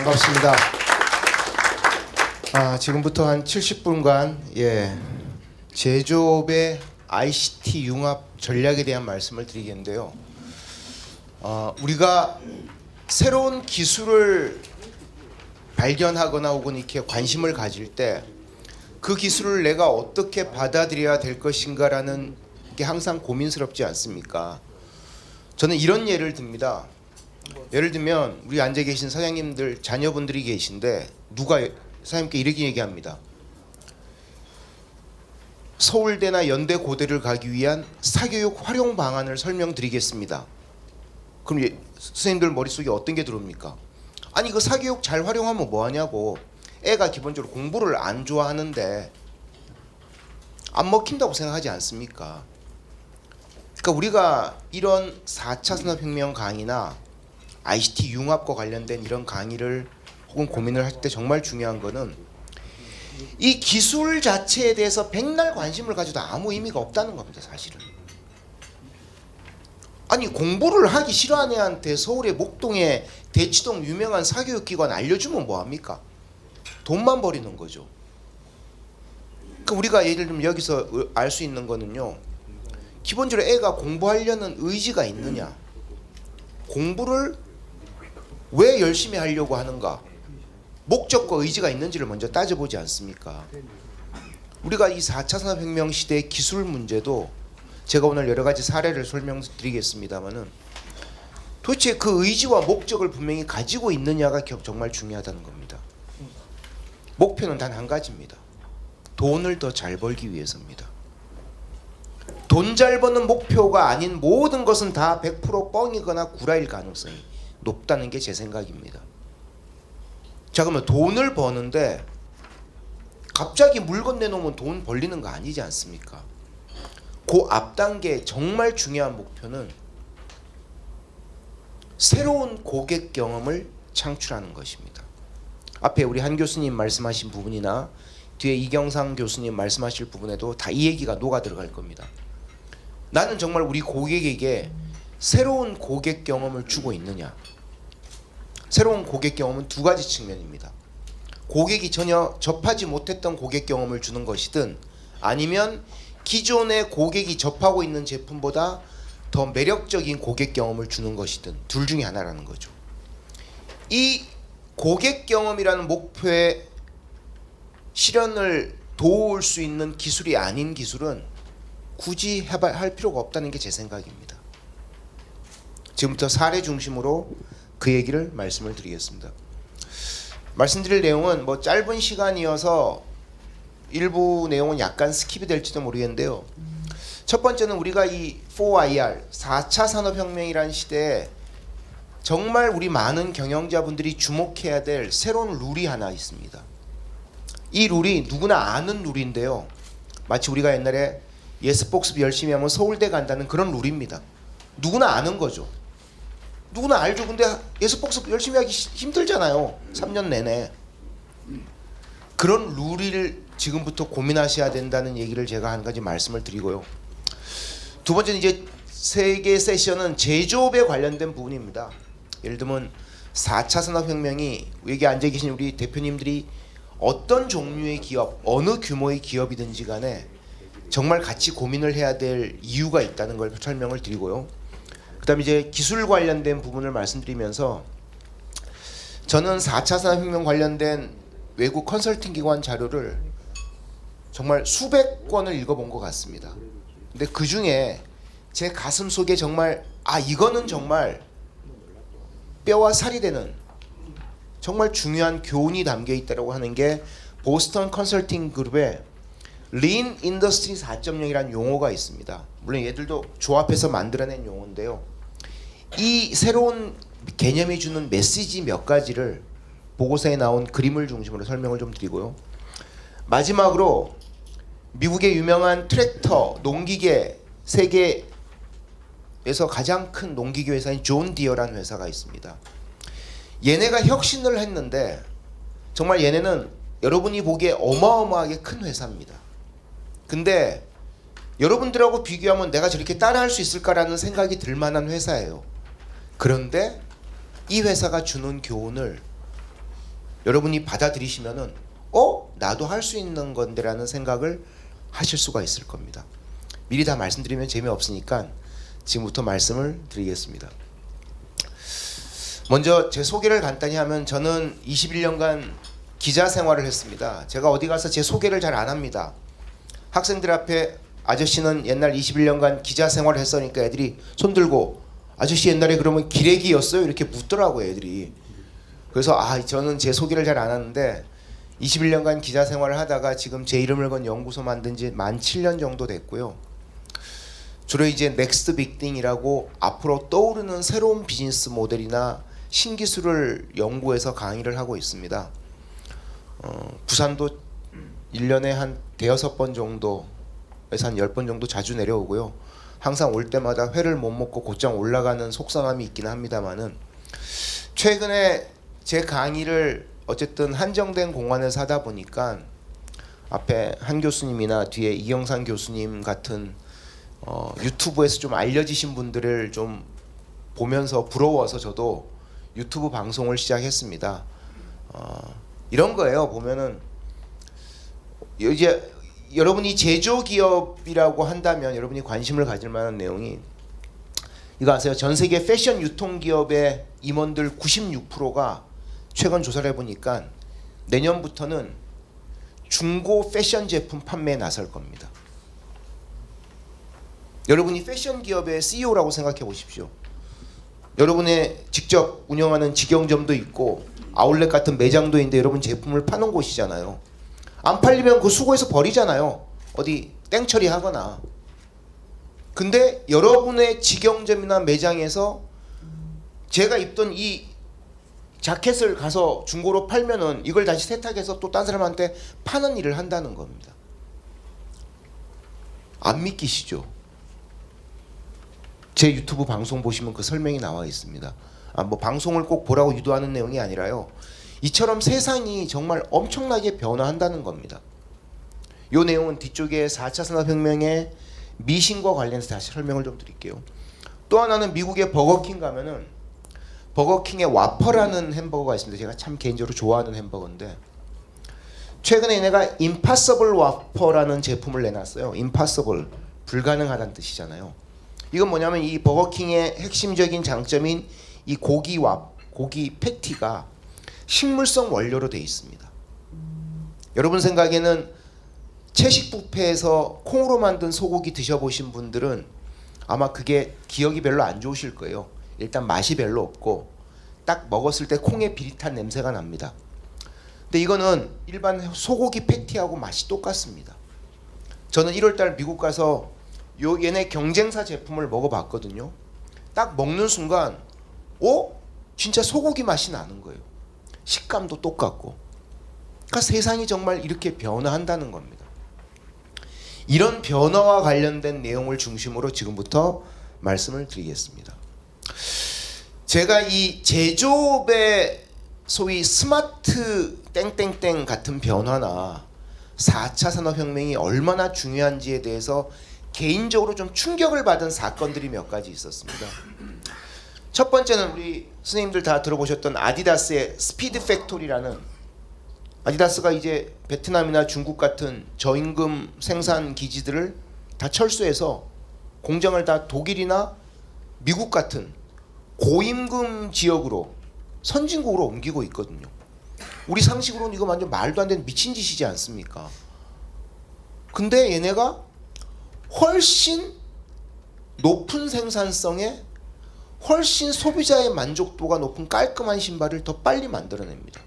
반갑습니다. 지금부터 한 70분간 제조업의 ICT 융합 전략에 대한 말씀을 드리겠는데요. 우리가 새로운 기술을 발견하거나 혹은 이렇게 관심을 가질 때 그 기술을 내가 어떻게 받아들여야 될 것인가라는 게 항상 고민스럽지 않습니까? 저는 이런 예를 듭니다. 예를 들면 우리 앉아 계신 사장님들 자녀분들이 계신데 누가 사장님께 이렇게 얘기합니다. 서울대나 연대 고대를 가기 위한 사교육 활용 방안을 설명드리겠습니다. 그럼 선생님들 머릿속에 어떤 게 들어옵니까? 아니 그 사교육 잘 활용하면 뭐하냐고. 애가 기본적으로 공부를 안 좋아하는데 안 먹힌다고 생각하지 않습니까? 그러니까 우리가 이런 4차 산업혁명 강의나 ICT 융합과 관련된 이런 강의를 혹은 고민을 할 때 정말 중요한 거는 이 기술 자체에 대해서 백날 관심을 가져도 아무 의미가 없다는 겁니다. 사실은. 아니 공부를 하기 싫어하는 애한테 서울의 목동에 대치동 유명한 사교육기관 알려주면 뭐합니까? 돈만 버리는 거죠. 그러니까 우리가 예를 들면 여기서 알 수 있는 거는요. 기본적으로 애가 공부하려는 의지가 있느냐, 공부를 왜 열심히 하려고 하는가, 목적과 의지가 있는지를 먼저 따져보지 않습니까? 우리가 이 4차 산업혁명 시대의 기술 문제도 제가 오늘 여러 가지 사례를 설명드리겠습니다만은 도대체 그 의지와 목적을 분명히 가지고 있느냐가 정말 중요하다는 겁니다. 목표는 단 한 가지입니다. 돈을 더 잘 벌기 위해서입니다. 돈 잘 버는 목표가 아닌 모든 것은 다 100% 뻥이거나 구라일 가능성이 높다는 게 제 생각입니다. 자, 그러면 돈을 버는데 갑자기 물건 내놓으면 돈 벌리는 거 아니지 않습니까? 그 앞 단계 정말 중요한 목표는 새로운 고객 경험을 창출하는 것입니다. 앞에 우리 한 교수님 말씀하신 부분이나 뒤에 이경상 교수님 말씀하실 부분에도 다 이 얘기가 녹아 들어갈 겁니다. 나는 정말 우리 고객에게 새로운 고객 경험을 주고 있느냐. 새로운 고객 경험은 두 가지 측면입니다. 고객이 전혀 접하지 못했던 고객 경험을 주는 것이든 아니면 기존의 고객이 접하고 있는 제품보다 더 매력적인 고객 경험을 주는 것이든 둘 중에 하나라는 거죠. 이 고객 경험이라는 목표의 실현을 도울 수 있는 기술이 아닌 기술은 굳이 할 필요가 없다는 게 제 생각입니다. 지금부터 사례 중심으로 그 얘기를 말씀을 드리겠습니다. 말씀드릴 내용은 뭐 짧은 시간이어서 일부 내용은 약간 스킵이 될지도 모르겠는데요. 첫 번째는 우리가 이 4IR 4차 산업혁명이라는 시대에 정말 우리 많은 경영자분들이 주목해야 될 새로운 룰이 하나 있습니다. 이 룰이 누구나 아는 룰인데요. 마치 우리가 옛날에 예습복습 열심히 하면 서울대 간다는 그런 룰입니다. 누구나 아는 거죠. 누구나 알죠. 근데 예습복습 열심히 하기 힘들잖아요. 3년 내내. 그런 룰을 지금부터 고민하셔야 된다는 얘기를 제가 한 가지 말씀을 드리고요. 두 번째는 이제 세 개 세션은 제조업에 관련된 부분입니다. 예를 들면 4차 산업혁명이 여기 앉아 계신 우리 대표님들이 어떤 종류의 기업, 어느 규모의 기업이든지 간에 정말 같이 고민을 해야 될 이유가 있다는 걸 설명을 드리고요. 그 다음에 이제 기술 관련된 부분을 말씀드리면서 저는 4차 산업혁명 관련된 외국 컨설팅 기관 자료를 정말 수백 권을 읽어본 것 같습니다. 근데 그 중에 제 가슴 속에 정말 이거는 정말 뼈와 살이 되는 정말 중요한 교훈이 담겨 있다고 하는 게 보스턴 컨설팅 그룹의 Lean Industry 4.0이라는 용어가 있습니다. 물론 얘들도 조합해서 만들어낸 용어인데요. 이 새로운 개념이 주는 메시지 몇 가지를 보고서에 나온 그림을 중심으로 설명을 좀 드리고요. 마지막으로 미국의 유명한 트랙터, 농기계 세계에서 가장 큰 농기계 회사인 존 디어라는 회사가 있습니다. 얘네가 혁신을 했는데 정말 얘네는 여러분이 보기에 어마어마하게 큰 회사입니다. 근데 여러분들하고 비교하면 내가 저렇게 따라할 수 있을까라는 생각이 들 만한 회사예요. 그런데 이 회사가 주는 교훈을 여러분이 받아들이시면은 나도 할 수 있는 건데라는 생각을 하실 수가 있을 겁니다. 미리 다 말씀드리면 재미없으니까 지금부터 말씀을 드리겠습니다. 먼저 제 소개를 간단히 하면 저는 21년간 기자 생활을 했습니다. 제가 어디 가서 제 소개를 잘 안 합니다. 학생들 앞에 아저씨는 옛날 21년간 기자 생활을 했으니까 애들이 손들고 아저씨 옛날에 그러면 기레기였어요? 이렇게 묻더라고요 애들이. 그래서 저는 제 소개를 잘 안 하는데 21년간 기자 생활을 하다가 지금 제 이름을 건 연구소 만든 지 만 7년 정도 됐고요. 주로 이제 넥스트 빅띵이라고 앞으로 떠오르는 새로운 비즈니스 모델이나 신기술을 연구해서 강의를 하고 있습니다. 부산도 1년에 한 대여섯 번 정도에서 한 10번 정도 자주 내려오고요. 항상 올 때마다 회를 못 먹고 곧장 올라가는 속상함이 있기는 합니다만은 최근에 제 강의를 어쨌든 한정된 공간에서 하다 보니까 앞에 한 교수님이나 뒤에 이경산 교수님 같은 유튜브에서 좀 알려지신 분들을 좀 보면서 부러워서 저도 유튜브 방송을 시작했습니다. 이런 거예요. 보면은 이제 여러분이 제조기업이라고 한다면 여러분이 관심을 가질 만한 내용이 이거 아세요? 전 세계 패션 유통기업의 임원들 96%가 최근 조사를 해보니까 내년부터는 중고 패션 제품 판매에 나설 겁니다. 여러분이 패션 기업의 CEO라고 생각해 보십시오. 여러분의 직접 운영하는 직영점도 있고 아울렛 같은 매장도 있는데 여러분 제품을 파는 곳이잖아요. 안 팔리면 그 수거해서 버리잖아요. 어디 땡처리 하거나. 근데 여러분의 직영점이나 매장에서 제가 입던 이 자켓을 가서 중고로 팔면은 이걸 다시 세탁해서 또 딴 사람한테 파는 일을 한다는 겁니다. 안 믿기시죠? 제 유튜브 방송 보시면 그 설명이 나와 있습니다. 뭐 방송을 꼭 보라고 유도하는 내용이 아니라요. 이처럼 세상이 정말 엄청나게 변화한다는 겁니다. 이 내용은 뒤쪽에 4차 산업혁명의 미신과 관련해서 다시 설명을 좀 드릴게요. 또 하나는 미국의 버거킹 가면은 버거킹의 와퍼라는 햄버거가 있습니다. 제가 참 개인적으로 좋아하는 햄버거인데 최근에 얘네가 임파서블 와퍼라는 제품을 내놨어요. 임파서블, 불가능하다는 뜻이잖아요. 이건 뭐냐면 이 버거킹의 핵심적인 장점인 이 고기 패티가 식물성 원료로 되어 있습니다. 여러분 생각에는 채식 뷔페에서 콩으로 만든 소고기 드셔보신 분들은 아마 그게 기억이 별로 안 좋으실 거예요. 일단 맛이 별로 없고 딱 먹었을 때 콩의 비릿한 냄새가 납니다. 근데 이거는 일반 소고기 패티하고 맛이 똑같습니다. 저는 1월달 미국 가서 얘네 경쟁사 제품을 먹어봤거든요. 딱 먹는 순간 진짜 소고기 맛이 나는 거예요. 식감도 똑같고. 그러니까 세상이 정말 이렇게 변화한다는 겁니다. 이런 변화와 관련된 내용을 중심으로 지금부터 말씀을 드리겠습니다. 제가 이 제조업의 소위 스마트 땡땡땡 같은 변화나 4차 산업혁명이 얼마나 중요한지에 대해서 개인적으로 좀 충격을 받은 사건들이 몇 가지 있었습니다. 첫 번째는 우리 선생님들 다 들어보셨던 아디다스의 스피드 팩토리라는, 아디다스가 이제 베트남이나 중국 같은 저임금 생산 기지들을 다 철수해서 공장을 다 독일이나 미국 같은 고임금 지역으로 선진국으로 옮기고 있거든요. 우리 상식으로는 이거 완전 말도 안 되는 미친 짓이지 않습니까? 근데 얘네가 훨씬 높은 생산성에 훨씬 소비자의 만족도가 높은 깔끔한 신발을 더 빨리 만들어냅니다.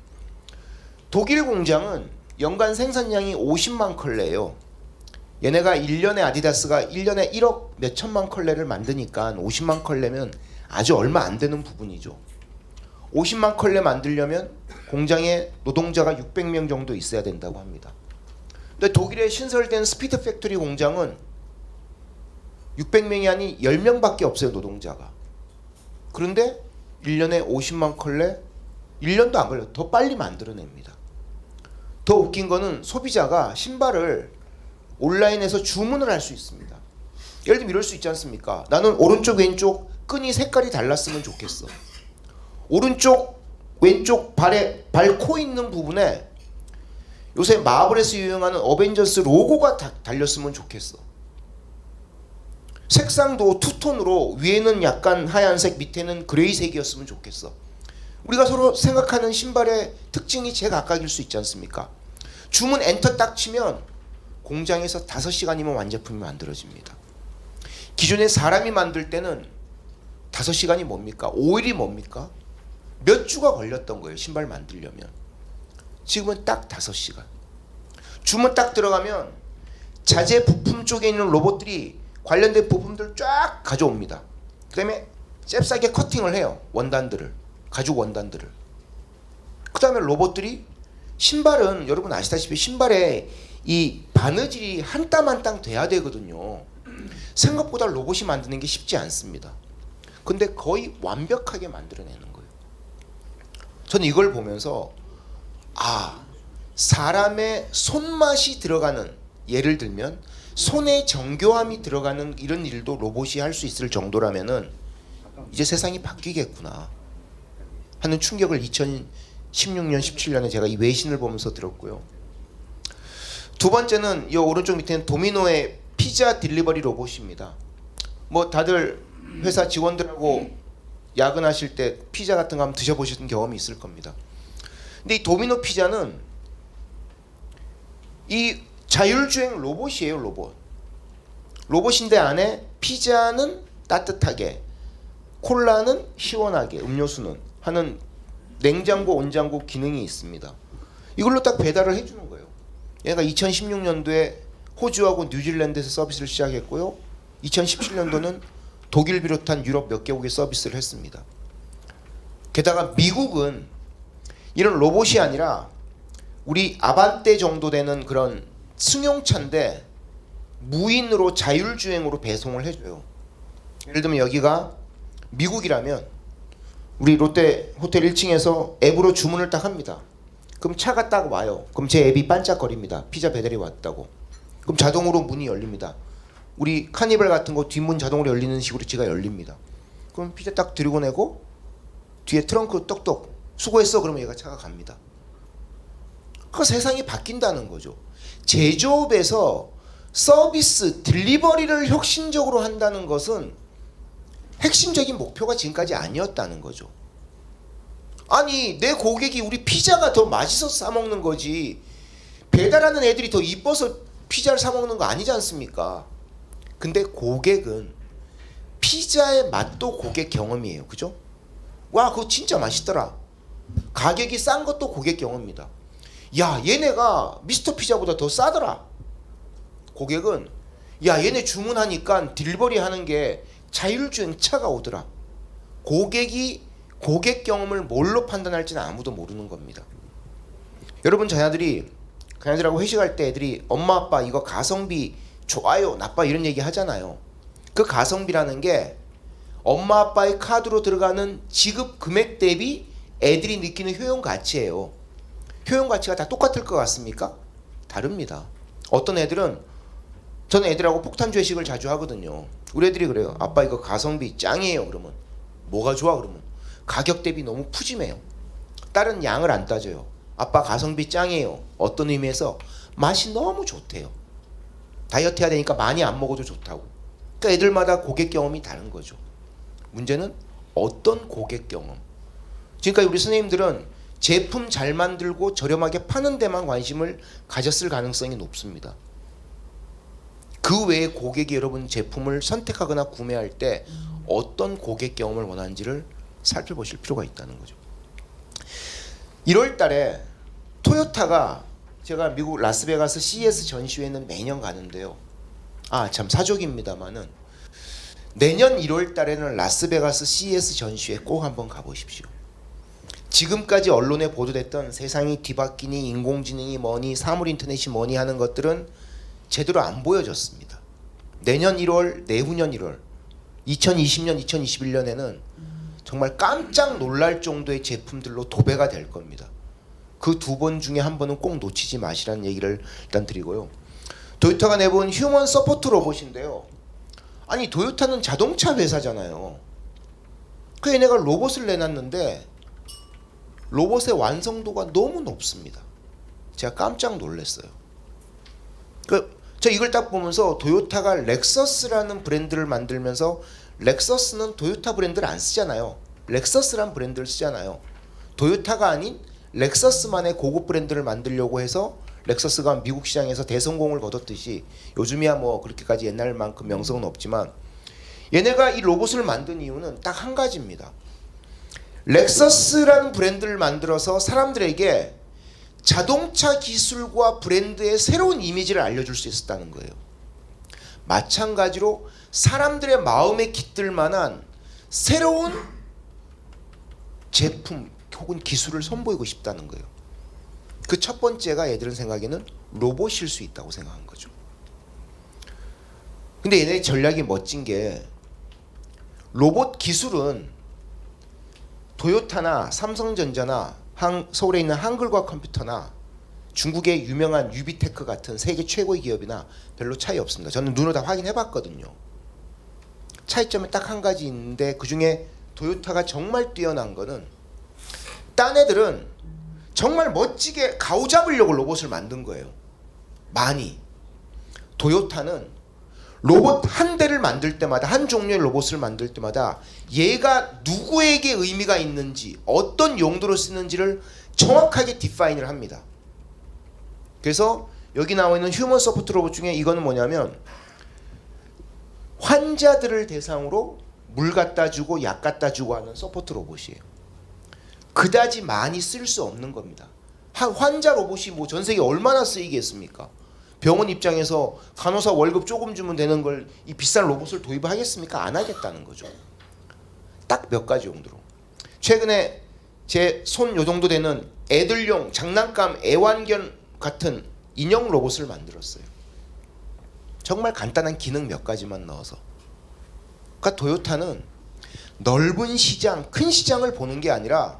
독일 공장은 연간 생산량이 50만 컬레예요. 얘네가 1년에 아디다스가 1년에 1억 몇천만 컬레를 만드니까 50만 컬레면 아주 얼마 안 되는 부분이죠. 50만 컬레 만들려면 공장에 노동자가 600명 정도 있어야 된다고 합니다. 근데 독일에 신설된 스피드 팩토리 공장은 600명이 아닌 10명밖에 없어요, 노동자가. 그런데 1년에 50만 컬레, 1년도 안 걸려요. 더 빨리 만들어냅니다. 더 웃긴 거는 소비자가 신발을 온라인에서 주문을 할 수 있습니다. 예를 들면 이럴 수 있지 않습니까? 나는 오른쪽 왼쪽 끈이 색깔이 달랐으면 좋겠어. 오른쪽 왼쪽 발에 코 있는 부분에 요새 마블에서 유행하는 어벤져스 로고가 달렸으면 좋겠어. 색상도 투톤으로 위에는 약간 하얀색, 밑에는 그레이색이었으면 좋겠어. 우리가 서로 생각하는 신발의 특징이 제각각일 수 있지 않습니까? 주문 엔터 딱 치면 공장에서 5시간이면 완제품이 만들어집니다. 기존에 사람이 만들 때는 5시간이 뭡니까? 5일이 뭡니까? 몇 주가 걸렸던 거예요, 신발 만들려면. 지금은 딱 5시간. 주문 딱 들어가면 자재 부품 쪽에 있는 로봇들이 관련된 부품들 쫙 가져옵니다. 그 다음에 잽싸게 커팅을 해요. 원단들을, 가죽 원단들을. 그 다음에 로봇들이, 신발은 여러분 아시다시피 신발에 이 바느질이 한 땀 한 땀 돼야 되거든요. 생각보다 로봇이 만드는 게 쉽지 않습니다. 근데 거의 완벽하게 만들어내는 거예요. 저는 이걸 보면서 사람의 손맛이 들어가는, 예를 들면 손의 정교함이 들어가는 이런 일도 로봇이 할 수 있을 정도라면은 이제 세상이 바뀌겠구나 하는 충격을 2016년 17년에 제가 이 외신을 보면서 들었고요. 두 번째는 이 오른쪽 밑에는 도미노의 피자 딜리버리 로봇입니다. 뭐 다들 회사 직원들하고 야근하실 때 피자 같은 거 한번 드셔보신 경험이 있을 겁니다. 근데 이 도미노 피자는 이 자율주행 로봇이에요. 로봇인데 안에 피자는 따뜻하게, 콜라는 시원하게, 음료수는 하는 냉장고, 온장고 기능이 있습니다. 이걸로 딱 배달을 해주는 거예요. 얘가 2016년도에 호주하고 뉴질랜드에서 서비스를 시작했고요. 2017년도는 독일 비롯한 유럽 몇 개국에 서비스를 했습니다. 게다가 미국은 이런 로봇이 아니라 우리 아반떼 정도 되는 그런 승용차인데 무인으로 자율주행으로 배송을 해줘요. 예를 들면 여기가 미국이라면 우리 롯데 호텔 1층에서 앱으로 주문을 딱 합니다. 그럼 차가 딱 와요. 그럼 제 앱이 반짝거립니다. 피자 배달이 왔다고. 그럼 자동으로 문이 열립니다. 우리 카니발 같은 거 뒷문 자동으로 열리는 식으로 지가 열립니다. 그럼 피자 딱 들고 내고 뒤에 트렁크 똑똑 수고했어 그러면 얘가 차가 갑니다. 그 세상이 바뀐다는 거죠. 제조업에서 서비스, 딜리버리를 혁신적으로 한다는 것은 핵심적인 목표가 지금까지 아니었다는 거죠. 아니 내 고객이 우리 피자가 더 맛있어서 사 먹는 거지 배달하는 애들이 더 이뻐서 피자를 사 먹는 거 아니지 않습니까? 근데 고객은 피자의 맛도 고객 경험이에요. 그죠? 와 그거 진짜 맛있더라. 가격이 싼 것도 고객 경험입니다. 야 얘네가 미스터 피자보다 더 싸더라. 고객은 야 얘네 주문하니까 딜리버리 하는 게 자율주행 차가 오더라. 고객이 고객 경험을 뭘로 판단할지는 아무도 모르는 겁니다. 여러분 자녀들하고 회식할 때 애들이 엄마 아빠 이거 가성비 좋아요 나빠 이런 얘기 하잖아요. 그 가성비라는 게 엄마 아빠의 카드로 들어가는 지급 금액 대비 애들이 느끼는 효용 가치예요. 효용 가치가 다 똑같을 것 같습니까? 다릅니다. 어떤 애들은, 저는 애들하고 폭탄주 회식을 자주 하거든요. 우리 애들이 그래요. 아빠 이거 가성비 짱이에요. 그러면 뭐가 좋아? 그러면 가격 대비 너무 푸짐해요. 다른 양을 안 따져요. 아빠 가성비 짱이에요. 어떤 의미에서 맛이 너무 좋대요. 다이어트 해야 되니까 많이 안 먹어도 좋다고. 그러니까 애들마다 고객 경험이 다른 거죠. 문제는 어떤 고객 경험. 지금까지 우리 선생님들은 제품 잘 만들고 저렴하게 파는 데만 관심을 가졌을 가능성이 높습니다. 그 외에 고객이 여러분 제품을 선택하거나 구매할 때 어떤 고객 경험을 원하는지를 살펴보실 필요가 있다는 거죠. 1월 달에 토요타가, 제가 미국 라스베가스 CES 전시회는 매년 가는데요. 참 사족입니다만은 내년 1월 달에는 라스베가스 CES 전시회 꼭 한번 가보십시오. 지금까지 언론에 보도됐던 세상이 뒤바뀌니 인공지능이 뭐니 사물 인터넷이 뭐니 하는 것들은 제대로 안 보여졌습니다. 내년 1월, 내후년 1월, 2020년, 2021년에는 정말 깜짝 놀랄 정도의 제품들로 도배가 될 겁니다. 그 두 번 중에 한 번은 꼭 놓치지 마시라는 얘기를 일단 드리고요. 도요타가 내본 휴먼 서포트 로봇인데요. 아니 도요타는 자동차 회사잖아요. 그 얘네가 로봇을 내놨는데 로봇의 완성도가 너무 높습니다. 제가 깜짝 놀랐어요. 저 이걸 딱 보면서 토요타가 렉서스라는 브랜드를 만들면서 렉서스는 토요타 브랜드를 안 쓰잖아요. 렉서스란 브랜드를 쓰잖아요. 토요타가 아닌 렉서스만의 고급 브랜드를 만들려고 해서 렉서스가 미국 시장에서 대성공을 거뒀듯이 요즘이야 뭐 그렇게까지 옛날만큼 명성은 없지만 얘네가 이 로봇을 만든 이유는 딱 한 가지입니다. 렉서스라는 브랜드를 만들어서 사람들에게 자동차 기술과 브랜드의 새로운 이미지를 알려줄 수 있었다는 거예요. 마찬가지로 사람들의 마음에 깃들 만한 새로운 제품 혹은 기술을 선보이고 싶다는 거예요. 그 첫 번째가 얘들은 생각에는 로봇일 수 있다고 생각한 거죠. 근데 얘네 전략이 멋진 게 로봇 기술은 토요타나 삼성전자나 서울에 있는 한글과 컴퓨터나 중국의 유명한 유비테크 같은 세계 최고의 기업이나 별로 차이 없습니다. 저는 눈으로 다 확인해 봤거든요. 차이점이 딱 한 가지 있는데 그중에 토요타가 정말 뛰어난 거는 딴 애들은 정말 멋지게 가오잡으려고 로봇을 만든 거예요. 많이. 토요타는 로봇 한 대를 만들 때마다 한 종류의 로봇을 만들 때마다 얘가 누구에게 의미가 있는지 어떤 용도로 쓰는지를 정확하게 디파인을 합니다. 그래서 여기 나와 있는 휴먼 서포트 로봇 중에 이거는 뭐냐면 환자들을 대상으로 물 갖다 주고 약 갖다 주고 하는 서포트 로봇이에요. 그다지 많이 쓸 수 없는 겁니다. 환자 로봇이 뭐 전 세계에 얼마나 쓰이겠습니까? 병원 입장에서 간호사 월급 조금 주면 되는 걸 이 비싼 로봇을 도입하겠습니까? 안 하겠다는 거죠. 딱 몇 가지 용도로. 최근에 제 손 요 정도 되는 애들용 장난감 애완견 같은 인형 로봇을 만들었어요. 정말 간단한 기능 몇 가지만 넣어서. 그러니까 토요타는 넓은 시장, 큰 시장을 보는 게 아니라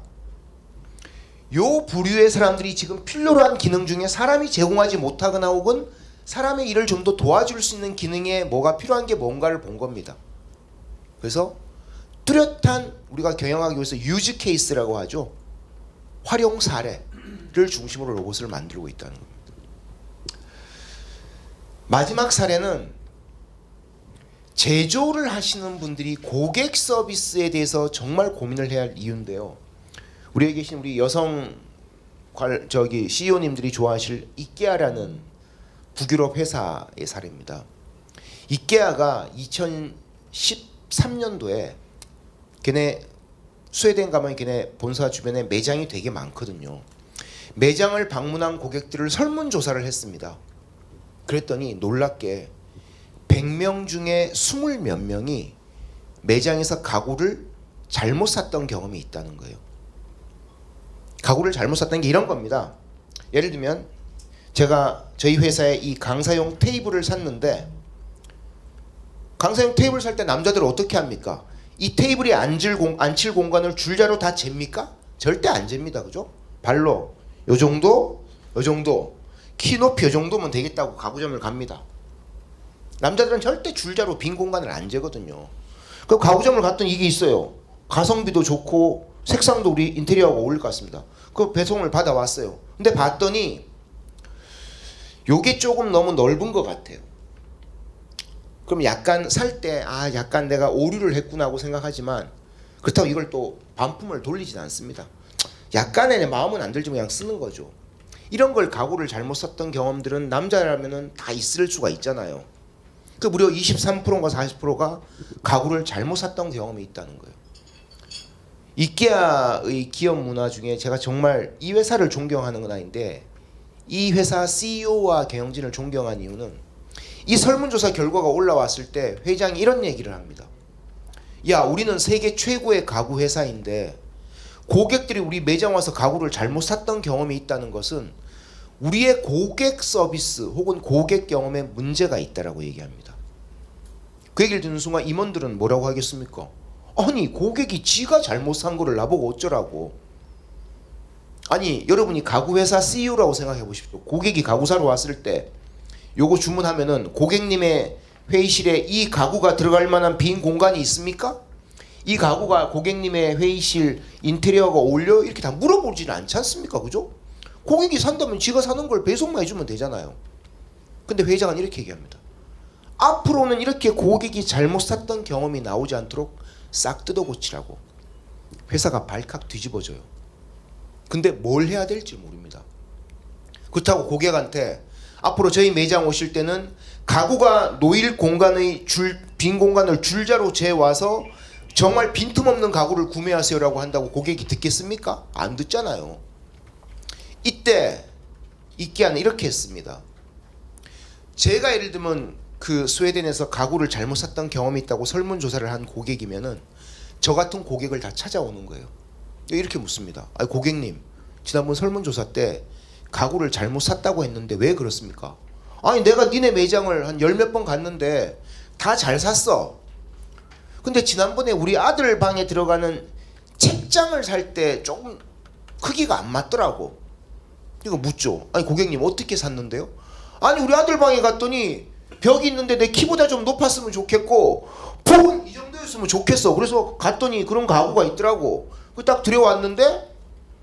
요 부류의 사람들이 지금 필요로 한 기능 중에 사람이 제공하지 못하거나 혹은 사람의 일을 좀 더 도와줄 수 있는 기능에 뭐가 필요한 게 뭔가를 본 겁니다. 그래서 뚜렷한 우리가 경영하기 위해서 유즈 케이스라고 하죠. 활용 사례를 중심으로 로봇을 만들고 있다는 겁니다. 마지막 사례는 제조를 하시는 분들이 고객 서비스에 대해서 정말 고민을 해야 할 이유인데요. 우리에 계신 우리 여성 CEO님들이 좋아하실 이케아라는 북유럽 회사의 사례입니다. 이케아가 2013년도에 걔네 스웨덴 가면 걔네 본사 주변에 매장이 되게 많거든요. 매장을 방문한 고객들을 설문조사를 했습니다. 그랬더니 놀랍게 100명 중에 20 몇 명이 매장에서 가구를 잘못 샀던 경험이 있다는 거예요. 가구를 잘못 샀다는 게 이런 겁니다. 예를 들면 제가 저희 회사에 이 강사용 테이블을 샀는데 강사용 테이블 살 때 남자들은 어떻게 합니까? 이 테이블에 앉힐 공간을 줄자로 다 잽니까? 절대 안 잽니다. 그죠? 발로 요 정도, 요 정도, 키 높이 요 정도면 되겠다고 가구점을 갑니다. 남자들은 절대 줄자로 빈 공간을 안 재거든요. 그 가구점을 갔더니 이게 있어요. 가성비도 좋고 색상도 우리 인테리어하고 어울릴 것 같습니다. 그 배송을 받아왔어요. 근데 봤더니 요게 조금 너무 넓은 것 같아요. 그럼 약간 살 때 약간 내가 오류를 했구나 하고 생각하지만 그렇다고 이걸 또 반품을 돌리진 않습니다. 약간의 마음은 안 들지만 그냥 쓰는 거죠. 이런 걸 가구를 잘못 샀던 경험들은 남자라면은 다 있을 수가 있잖아요. 그 무려 23%인가 40%가 가구를 잘못 샀던 경험이 있다는 거예요. 이케아의 기업 문화 중에 제가 정말 이 회사를 존경하는 건 아닌데 이 회사 CEO와 경영진을 존경한 이유는 이 설문조사 결과가 올라왔을 때 회장이 이런 얘기를 합니다. 야, 우리는 세계 최고의 가구 회사인데 고객들이 우리 매장 와서 가구를 잘못 샀던 경험이 있다는 것은 우리의 고객 서비스 혹은 고객 경험에 문제가 있다라고 얘기합니다. 그 얘기를 듣는 순간 임원들은 뭐라고 하겠습니까? 아니, 고객이 지가 잘못 산 거를 나보고 어쩌라고. 아니, 여러분이 가구회사 CEO라고 생각해 보십시오. 고객이 가구 사러 왔을 때 요거 주문하면은 고객님의 회의실에 이 가구가 들어갈 만한 빈 공간이 있습니까? 이 가구가 고객님의 회의실 인테리어가 어울려? 이렇게 다 물어보지는 않지 않습니까? 그죠? 고객이 산다면 지가 사는 걸 배송만 해주면 되잖아요. 근데 회장은 이렇게 얘기합니다. 앞으로는 이렇게 고객이 잘못 샀던 경험이 나오지 않도록 싹 뜯어 고치라고. 회사가 발칵 뒤집어져요. 근데 뭘 해야 될지 모릅니다. 그렇다고 고객한테 앞으로 저희 매장 오실 때는 가구가 놓일 공간의 빈 공간을 줄자로 재와서 정말 빈틈없는 가구를 구매하세요라고 한다고 고객이 듣겠습니까? 안 듣잖아요. 이때 이케아는 이렇게 했습니다. 제가 예를 들면 그 스웨덴에서 가구를 잘못 샀던 경험이 있다고 설문조사를 한 고객이면은 저 같은 고객을 다 찾아오는 거예요. 이렇게 묻습니다. 아니 고객님, 지난번 설문조사 때 가구를 잘못 샀다고 했는데 왜 그렇습니까? 아니 내가 니네 매장을 한 열 몇 번 갔는데 다 잘 샀어. 근데 지난번에 우리 아들 방에 들어가는 책장을 살 때 조금 크기가 안 맞더라고. 이거 묻죠. 아니 고객님 어떻게 샀는데요? 아니 우리 아들 방에 갔더니 벽이 있는데 내 키보다 좀 높았으면 좋겠고 폭은 이 정도였으면 좋겠어. 그래서 갔더니 그런 가구가 있더라고. 딱 들여왔는데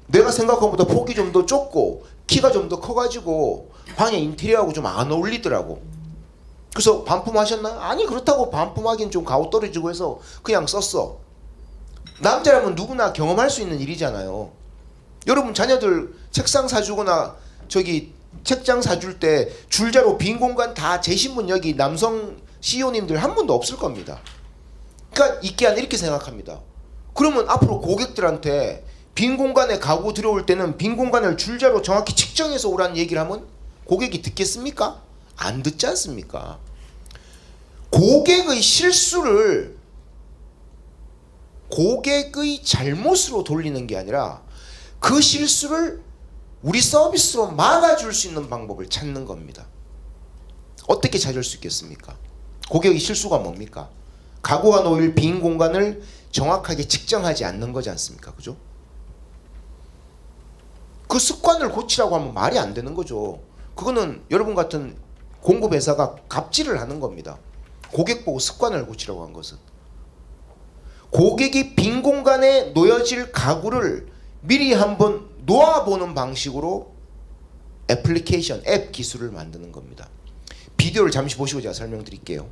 내가 생각한 것보다 폭이 좀 더 좁고 키가 좀 더 커가지고 방에 인테리어하고 좀 안 어울리더라고. 그래서 반품하셨나요? 아니 그렇다고 반품하기엔 좀 가오 떨어지고 해서 그냥 썼어. 남자라면 누구나 경험할 수 있는 일이잖아요. 여러분 자녀들 책상 사주거나 저기 책장 사줄 때 줄자로 빈 공간 다 재신 분 여기 남성 CEO님들 한 분도 없을 겁니다. 그러니까 이케아는 이렇게 생각합니다. 그러면 앞으로 고객들한테 빈 공간에 가구 들어올 때는 빈 공간을 줄자로 정확히 측정해서 오라는 얘기를 하면 고객이 듣겠습니까? 안 듣지 않습니까? 고객의 실수를 고객의 잘못으로 돌리는 게 아니라 그 실수를 우리 서비스로 막아줄 수 있는 방법을 찾는 겁니다. 어떻게 찾을 수 있겠습니까? 고객의 실수가 뭡니까? 가구가 놓일 빈 공간을 정확하게 측정하지 않는 거지 않습니까? 그죠? 그 습관을 고치라고 하면 말이 안 되는 거죠. 그거는 여러분 같은 공급회사가 갑질을 하는 겁니다. 고객 보고 습관을 고치라고 한 것은. 고객이 빈 공간에 놓여질 가구를 미리 한번 놓아보는 방식으로 애플리케이션, 앱 기술을 만드는 겁니다. 비디오를 잠시 보시고 제가 설명드릴게요.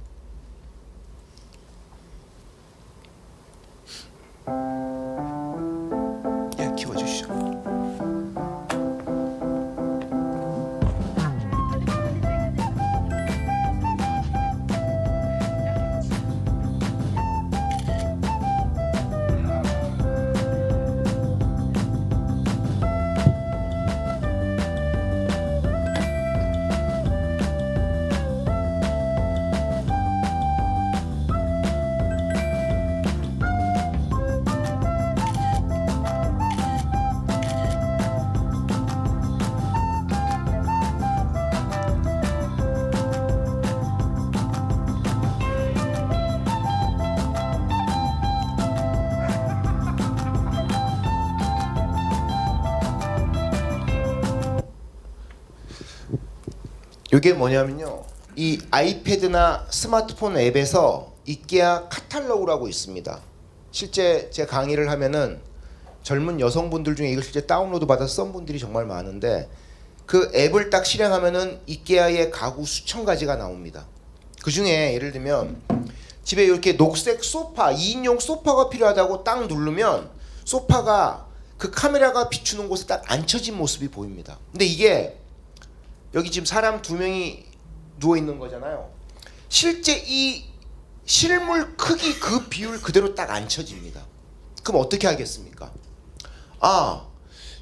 예, 키워주시죠. 이게 뭐냐면요, 이 아이패드나 스마트폰 앱에서 이케아 카탈로그라고 있습니다. 실제 제 강의를 하면은 젊은 여성분들 중에 이걸 실제 다운로드 받아서 쓴 분들이 정말 많은데 그 앱을 딱 실행하면은 이케아의 가구 수천 가지가 나옵니다. 그 중에 예를 들면 집에 이렇게 녹색 소파, 2인용 소파가 필요하다고 딱 누르면 소파가 그 카메라가 비추는 곳에 딱 앉혀진 모습이 보입니다. 근데 이게 여기 지금 사람 두 명이 누워 있는 거잖아요. 실제 이 실물 크기 그 비율 그대로 딱 앉혀집니다. 그럼 어떻게 하겠습니까? 아,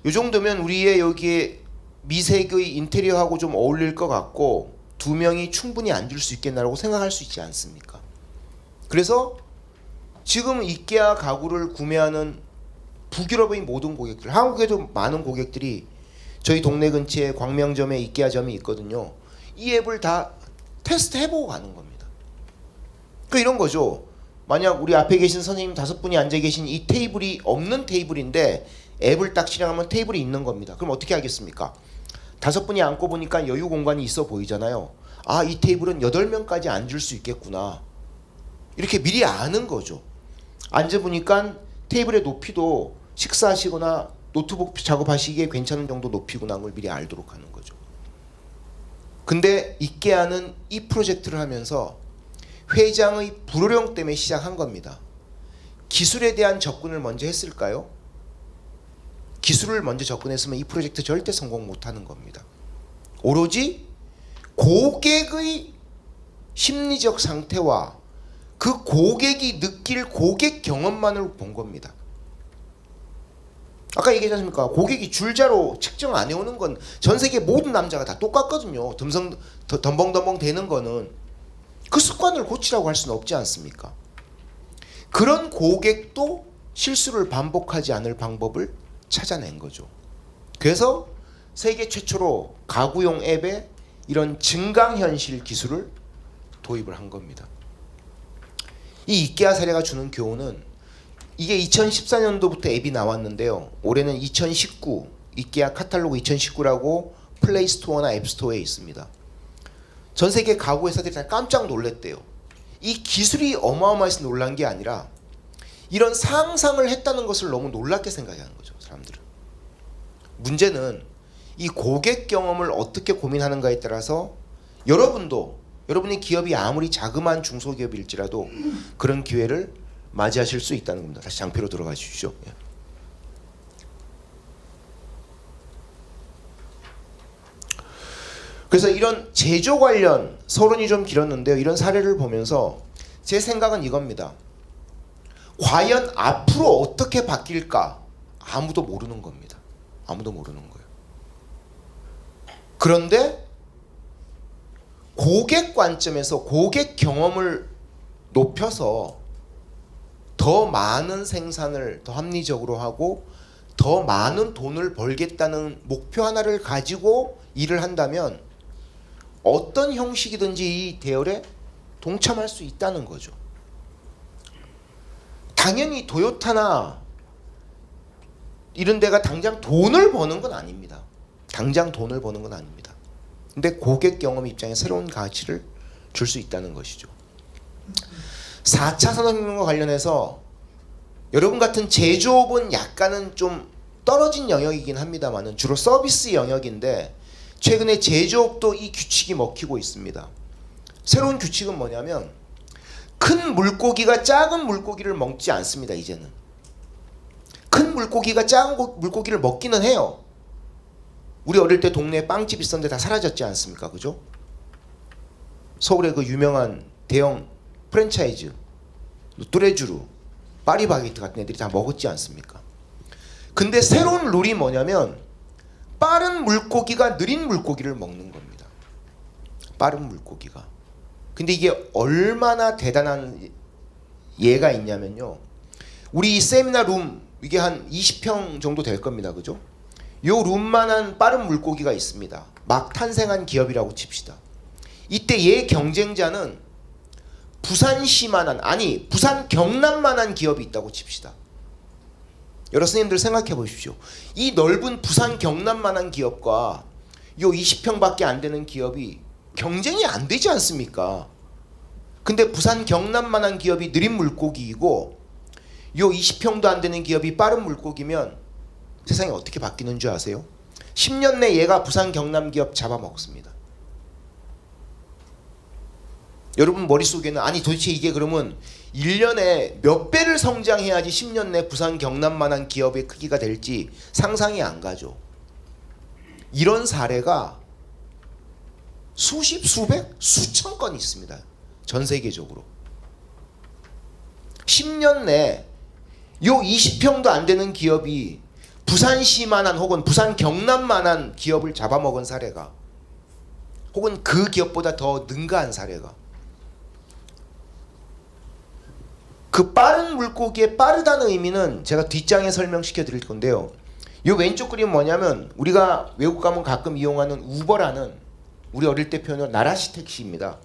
요 정도면 우리의 여기에 미색의 인테리어하고 좀 어울릴 것 같고 두 명이 충분히 앉을 수 있겠나라고 생각할 수 있지 않습니까? 그래서 지금 이케아 가구를 구매하는 북유럽의 모든 고객들, 한국에도 많은 고객들이 저희 동네 근처에 광명점에 이케아점이 있거든요. 이 앱을 다 테스트 해보고 가는 겁니다. 그 이런 거죠. 만약 우리 앞에 계신 선생님 5분이 앉아 계신 이 테이블이 없는 테이블인데 앱을 딱 실행하면 테이블이 있는 겁니다. 그럼 어떻게 하겠습니까? 5분이 앉고 보니까 여유 공간이 있어 보이잖아요. 아, 이 테이블은 8명까지 앉을 수 있겠구나. 이렇게 미리 아는 거죠. 앉아보니까 테이블의 높이도 식사하시거나 노트북 작업하시기에 괜찮은 정도 높이구나 걸 미리 알도록 하는 거죠. 근데 이케아는 이 프로젝트를 하면서 회장의 불호령 때문에 시작한 겁니다. 기술에 대한 접근을 먼저 했을까요? 기술을 먼저 접근했으면 이 프로젝트 절대 성공 못하는 겁니다. 오로지 고객의 심리적 상태와 그 고객이 느낄 고객 경험만을 본 겁니다. 아까 얘기했지 않습니까? 고객이 줄자로 측정 안 해오는 건 전 세계 모든 남자가 다 똑같거든요. 덤벙덤벙 되는 거는 그 습관을 고치라고 할 수는 없지 않습니까? 그런 고객도 실수를 반복하지 않을 방법을 찾아낸 거죠. 그래서 세계 최초로 가구용 앱에 이런 증강현실 기술을 도입을 한 겁니다. 이 이케아 사례가 주는 교훈은 이게 2014년도부터 앱이 나왔는데요. 올해는 2019 이케아 카탈로그 2019라고 플레이스토어나 앱스토어에 있습니다. 전 세계 가구 회사들이 다 깜짝 놀랐대요. 이 기술이 어마어마해서 놀란 게 아니라 이런 상상을 했다는 것을 너무 놀랍게 생각하는 거죠. 사람들은. 문제는 이 고객 경험을 어떻게 고민하는가에 따라서 여러분이 기업이 아무리 자그마한 중소기업일지라도 그런 기회를 맞이하실 수 있다는 겁니다. 다시 장표로 들어가 주시죠. 그래서 이런 제조 관련 서론이 좀 길었는데요. 이런 사례를 보면서 제 생각은 이겁니다. 과연 앞으로 어떻게 바뀔까? 아무도 모르는 겁니다. 아무도 모르는 거예요. 그런데 고객 관점에서 고객 경험을 높여서 더 많은 생산을 더 합리적으로 하고 더 많은 돈을 벌겠다는 목표 하나를 가지고 일을 한다면 어떤 형식이든지 이 대열에 동참할 수 있다는 거죠. 당연히 도요타나 이런 데가 당장 돈을 버는 건 아닙니다. 당장 돈을 버는 건 아닙니다. 근데 고객 경험 입장에 새로운 가치를 줄 수 있다는 것이죠. 4차 산업혁명과 관련해서 여러분 같은 제조업은 약간은 좀 떨어진 영역이긴 합니다만은 주로 서비스 영역인데 최근에 제조업도 이 규칙이 먹히고 있습니다. 새로운 규칙은 뭐냐면 큰 물고기가 작은 물고기를 먹지 않습니다. 이제는 큰 물고기가 작은 물고기를 먹기는 해요. 우리 어릴 때 동네에 빵집 있었는데 다 사라졌지 않습니까? 그죠? 서울의 그 유명한 대형 프랜차이즈 뚜레쥬르, 파리바게트 같은 애들이 다 먹었지 않습니까? 근데 새로운 룰이 뭐냐면 빠른 물고기가 느린 물고기를 먹는 겁니다. 빠른 물고기가. 근데 이게 얼마나 대단한 예가 있냐면요. 우리 세미나 룸 이게 한 20평 정도 될 겁니다. 그죠? 요 룸만한 빠른 물고기가 있습니다. 막 탄생한 기업이라고 칩시다. 이때 얘 경쟁자는 부산 경남만한 기업이 있다고 칩시다. 여러 스님들 생각해 보십시오. 이 넓은 부산 경남만한 기업과 요 20평밖에 안 되는 기업이 경쟁이 안 되지 않습니까? 근데 부산 경남만한 기업이 느린 물고기이고 요 20평도 안 되는 기업이 빠른 물고기면 세상이 어떻게 바뀌는 줄 아세요? 10년 내 얘가 부산 경남 기업 잡아먹습니다. 여러분 머릿속에는 아니 도대체 이게 그러면 1년에 몇 배를 성장해야지 10년 내 부산 경남만한 기업의 크기가 될지 상상이 안 가죠. 이런 사례가 수십, 수백, 수천 건 있습니다. 전 세계적으로. 10년 내 요 20평도 안 되는 기업이 부산시만한 혹은 부산 경남만한 기업을 잡아먹은 사례가 혹은 그 기업보다 더 능가한 사례가 그 빠른 물고기의 빠르다는 의미는 제가 뒷장에 설명시켜 드릴 건데요. 이 왼쪽 그림 뭐냐면 우리가 외국 가면 가끔 이용하는 우버라는 우리 어릴 때 표현으로 나라시 택시입니다.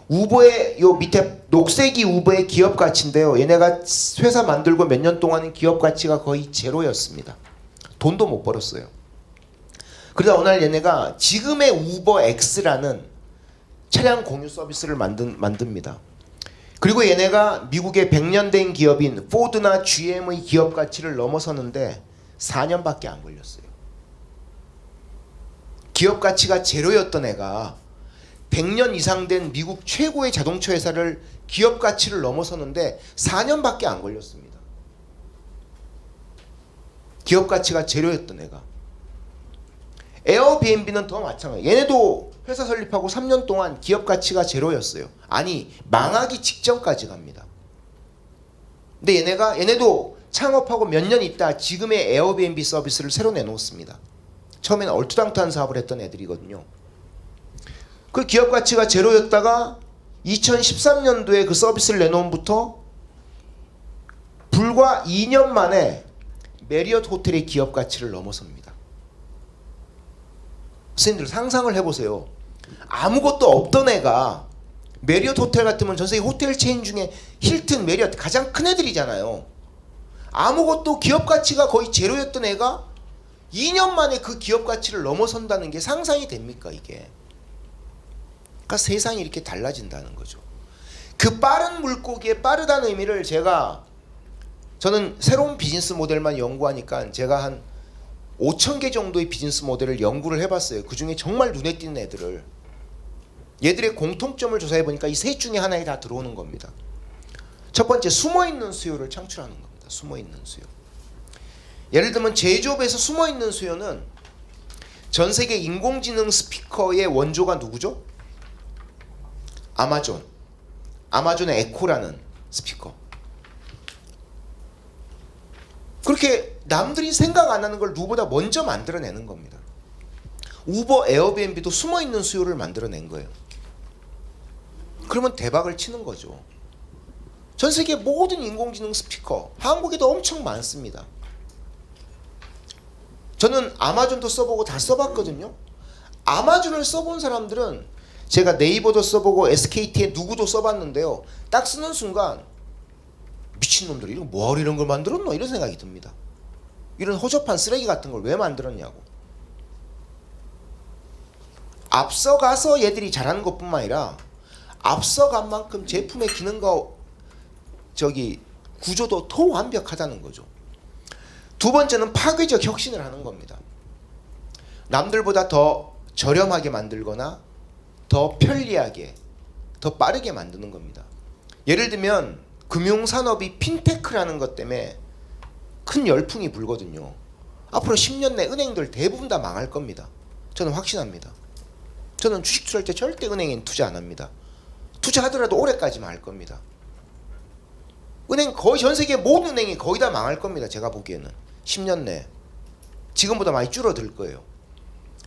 우버의 요 밑에 녹색이 우버의 기업 가치인데요. 얘네가 회사 만들고 몇 년 동안은 기업 가치가 거의 제로였습니다. 돈도 못 벌었어요. 그러다 어느 날 얘네가 지금의 우버 X라는 차량 공유 서비스를 만듭니다. 그리고 얘네가 미국의 100년 된 기업인 포드나 GM의 기업 가치를 넘어서는데 4년밖에 안 걸렸어요. 기업 가치가 제로였던 애가 100년 이상 된 미국 최고의 자동차 회사를 기업 가치를 넘어서는데 4년밖에 안 걸렸습니다. 기업 가치가 제로였던 애가. 에어비앤비는 더 마찬가지예요. 얘네도 회사 설립하고 3년 동안 기업 가치가 제로였어요. 아니, 망하기 직전까지 갑니다. 근데 얘네도 창업하고 몇 년 있다 지금의 에어비앤비 서비스를 새로 내놓습니다. 처음에는 얼토당토한 사업을 했던 애들이거든요. 그 기업 가치가 제로였다가 2013년도에 그 서비스를 내놓음부터 불과 2년 만에 메리엇 호텔의 기업 가치를 넘어섭니다. 선생님들 상상을 해보세요. 아무것도 없던 애가 메리엇 호텔 같으면 전 세계 호텔 체인 중에 힐튼, 메리엇 가장 큰 애들이잖아요. 아무것도 기업 가치가 거의 제로였던 애가 2년 만에 그 기업 가치를 넘어선다는 게 상상이 됩니까 이게? 그러니까 세상이 이렇게 달라진다는 거죠. 그 빠른 물고기의 빠르다는 의미를 저는 새로운 비즈니스 모델만 연구하니까 제가 한 5,000개 정도의 비즈니스 모델을 연구를 해봤어요. 그 중에 정말 눈에 띄는 애들을. 얘들의 공통점을 조사해보니까 이 셋 중에 하나에 다 들어오는 겁니다. 첫 번째, 숨어있는 수요를 창출하는 겁니다. 숨어있는 수요. 예를 들면 제조업에서 숨어있는 수요는 전 세계 인공지능 스피커의 원조가 누구죠? 아마존의 에코라는 스피커. 그렇게 남들이 생각 안 하는 걸 누구보다 먼저 만들어내는 겁니다. 우버, 에어비앤비도 숨어있는 수요를 만들어낸 거예요. 그러면 대박을 치는 거죠. 전 세계 모든 인공지능 스피커, 한국에도 엄청 많습니다. 저는 아마존도 써보고 다 써봤거든요. 아마존을 써본 사람들은 제가 네이버도 써보고 SKT에 누구도 써봤는데요. 딱 쓰는 순간 미친놈들이 이거 뭐하러 이런 걸 만들었노? 이런 생각이 듭니다. 이런 허접한 쓰레기 같은 걸 왜 만들었냐고. 앞서가서 얘들이 잘하는 것뿐만 아니라 앞서간 만큼 제품의 기능과 구조도 더 완벽하다는 거죠. 두 번째는 파괴적 혁신을 하는 겁니다. 남들보다 더 저렴하게 만들거나 더 편리하게, 더 빠르게 만드는 겁니다. 예를 들면 금융산업이 핀테크라는 것 때문에 큰 열풍이 불거든요. 앞으로 10년 내 은행들 대부분 다 망할 겁니다. 저는 확신합니다. 저는 주식 투자할 때 절대 은행엔 투자 안 합니다. 투자하더라도 올해까지 망할 겁니다. 은행 거의 전 세계 모든 은행이 거의 다 망할 겁니다. 제가 보기에는 10년 내에 지금보다 많이 줄어들 거예요.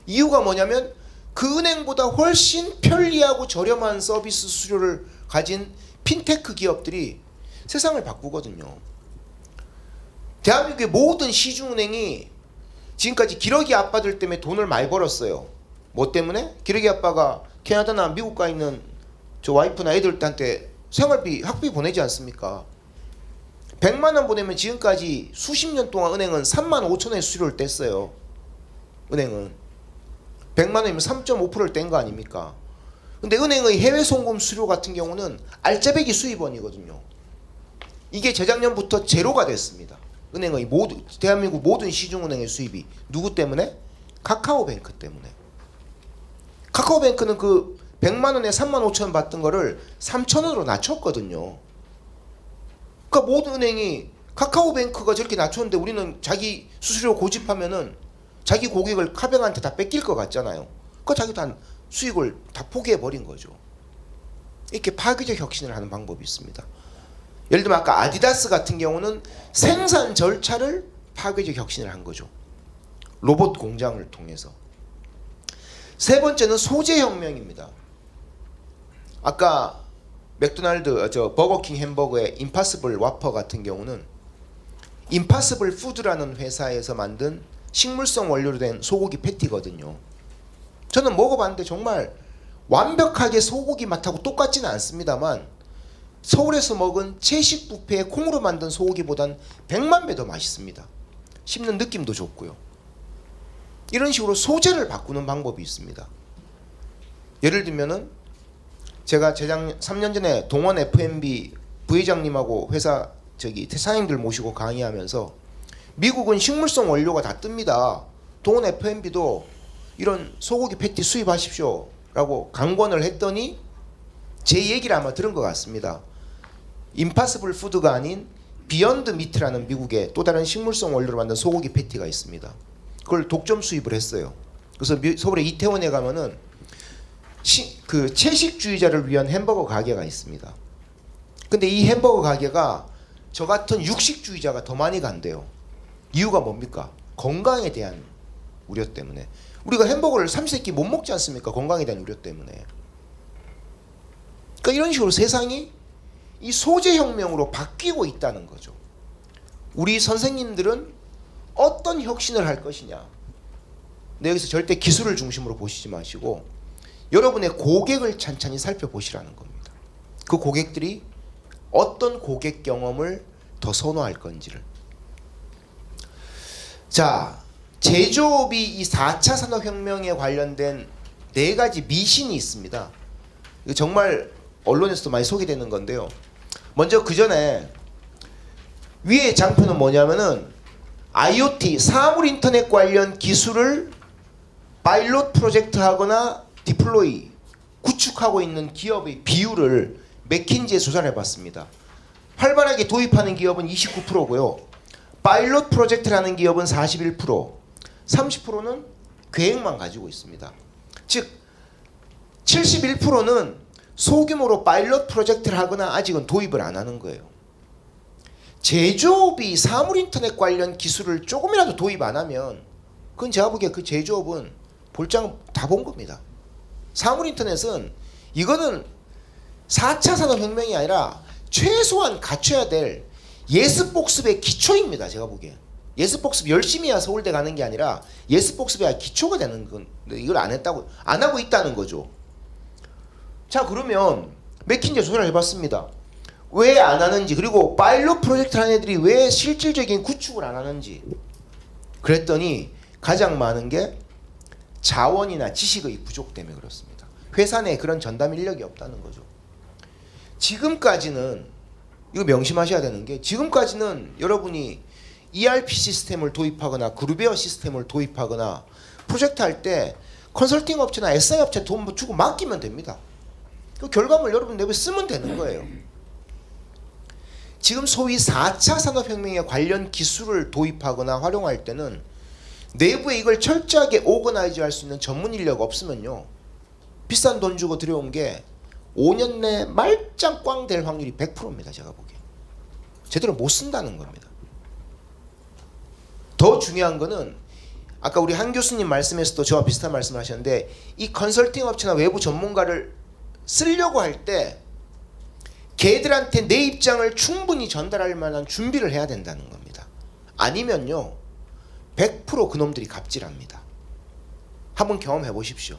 이유가 뭐냐면 그 은행보다 훨씬 편리하고 저렴한 서비스 수요를 가진 핀테크 기업들이 세상을 바꾸거든요. 대한민국의 모든 시중은행이 지금까지 기러기 아빠들 때문에 돈을 많이 벌었어요. 뭐 때문에? 기러기 아빠가 캐나다나 미국 가 있는 저 와이프나 애들한테 생활비, 학비 보내지 않습니까? 100만 원 보내면 지금까지 수십 년 동안 은행은 3만 5천 원의 수수료를 뗐어요. 은행은 100만 원이면 3.5%를 뗀 거 아닙니까? 근데 은행의 해외 송금 수수료 같은 경우는 알짜배기 수입원이거든요. 이게 재작년부터 제로가 됐습니다. 은행의 대한민국 모든 시중은행의 수입이 누구 때문에? 카카오뱅크 때문에. 카카오뱅크는 그 100만 원에 3만 5천 원 받던 거를 3천 원으로 낮췄거든요. 그러니까 모든 은행이 카카오뱅크가 저렇게 낮췄는데 우리는 자기 수수료 고집하면은 자기 고객을 카뱅한테 다 뺏길 것 같잖아요. 그러니까 자기도 한 수익을 다 포기해버린 거죠. 이렇게 파괴적 혁신을 하는 방법이 있습니다. 예를 들면 아까 아디다스 같은 경우는 생산 절차를 파괴적 혁신을 한 거죠. 로봇 공장을 통해서. 세 번째는 소재 혁명입니다. 아까 맥도날드 버거킹 햄버거의 임파서블 와퍼 같은 경우는 임파서블 푸드라는 회사에서 만든 식물성 원료로 된 소고기 패티거든요. 저는 먹어봤는데 정말 완벽하게 소고기 맛하고 똑같지는 않습니다만 서울에서 먹은 채식 뷔페의 콩으로 만든 소고기보단 100만 배 더 맛있습니다. 씹는 느낌도 좋고요. 이런 식으로 소재를 바꾸는 방법이 있습니다. 예를 들면은 제가 재작년 3년 전에 동원 F&B 부회장님하고 회사 사장님들 모시고 강의하면서 미국은 식물성 원료가 다 뜹니다. 동원 F&B도 이런 소고기 패티 수입하십시오 라고 강권을 했더니 제 얘기를 아마 들은 것 같습니다. 임파서블 푸드가 아닌 비욘드 미트라는 미국의 또 다른 식물성 원료로 만든 소고기 패티가 있습니다. 그걸 독점 수입을 했어요. 그래서 서울의 이태원에 가면은 그 채식주의자를 위한 햄버거 가게가 있습니다. 근데 이 햄버거 가게가 저 같은 육식주의자가 더 많이 간대요. 이유가 뭡니까? 건강에 대한 우려 때문에. 우리가 햄버거를 삼시세끼 못 먹지 않습니까? 건강에 대한 우려 때문에. 그러니까 이런 식으로 세상이 이 소재혁명으로 바뀌고 있다는 거죠. 우리 선생님들은 어떤 혁신을 할 것이냐. 근데 여기서 절대 기술을 중심으로 보시지 마시고 여러분의 고객을 찬찬히 살펴보시라는 겁니다. 그 고객들이 어떤 고객 경험을 더 선호할 건지를. 자, 제조업이 이 4차 산업혁명에 관련된 4가지 미신이 있습니다. 이거 정말 언론에서도 많이 소개되는 건데요. 먼저 그 전에 위의 장표는 뭐냐면은 IoT, 사물 인터넷 관련 기술을 파일럿 프로젝트 하거나 디플로이, 구축하고 있는 기업의 비율을 맥킨지에 조사를 해봤습니다. 활발하게 도입하는 기업은 29%고요. 파일럿 프로젝트라는 기업은 41%, 30%는 계획만 가지고 있습니다. 즉 71%는 소규모로 파일럿 프로젝트를 하거나 아직은 도입을 안 하는 거예요. 제조업이 사물 인터넷 관련 기술을 조금이라도 도입 안 하면 그건 제가 보기에 그 제조업은 볼장 다 본 겁니다. 사물 인터넷은 이거는 4차 산업혁명이 아니라 최소한 갖춰야 될 예습복습의 기초입니다. 제가 보기에. 예습복습 열심히 해야 서울대 가는 게 아니라 예습복습의 기초가 되는 건 이걸 안 했다고, 안 하고 있다는 거죠. 자, 그러면 맥킨지 조사를 해봤습니다. 왜 안 하는지, 그리고 파일럿 프로젝트 하는 애들이 왜 실질적인 구축을 안 하는지. 그랬더니 가장 많은 게 자원이나 지식의 부족 때문에 그렇습니다. 회사 내에 그런 전담 인력이 없다는 거죠. 지금까지는 이거 명심하셔야 되는 게, 지금까지는 여러분이 ERP 시스템을 도입하거나 그루베어 시스템을 도입하거나 프로젝트 할 때 컨설팅 업체나 SI 업체 돈 주고 맡기면 됩니다. 그 결과물 여러분 내부에 쓰면 되는 거예요. 지금 소위 4차 산업혁명에 관련 기술을 도입하거나 활용할 때는 내부에 이걸 철저하게 오거나이즈 할 수 있는 전문 인력 없으면요, 비싼 돈 주고 들여온 게 5년 내 말짱 꽝 될 확률이 100%입니다. 제가 보기에. 제대로 못 쓴다는 겁니다. 더 중요한 거는 아까 우리 한 교수님 말씀에서도 저와 비슷한 말씀을 하셨는데, 이 컨설팅 업체나 외부 전문가를 쓰려고 할 때 걔들한테 내 입장을 충분히 전달할 만한 준비를 해야 된다는 겁니다. 아니면요 100% 그놈들이 갑질합니다. 한번 경험해 보십시오.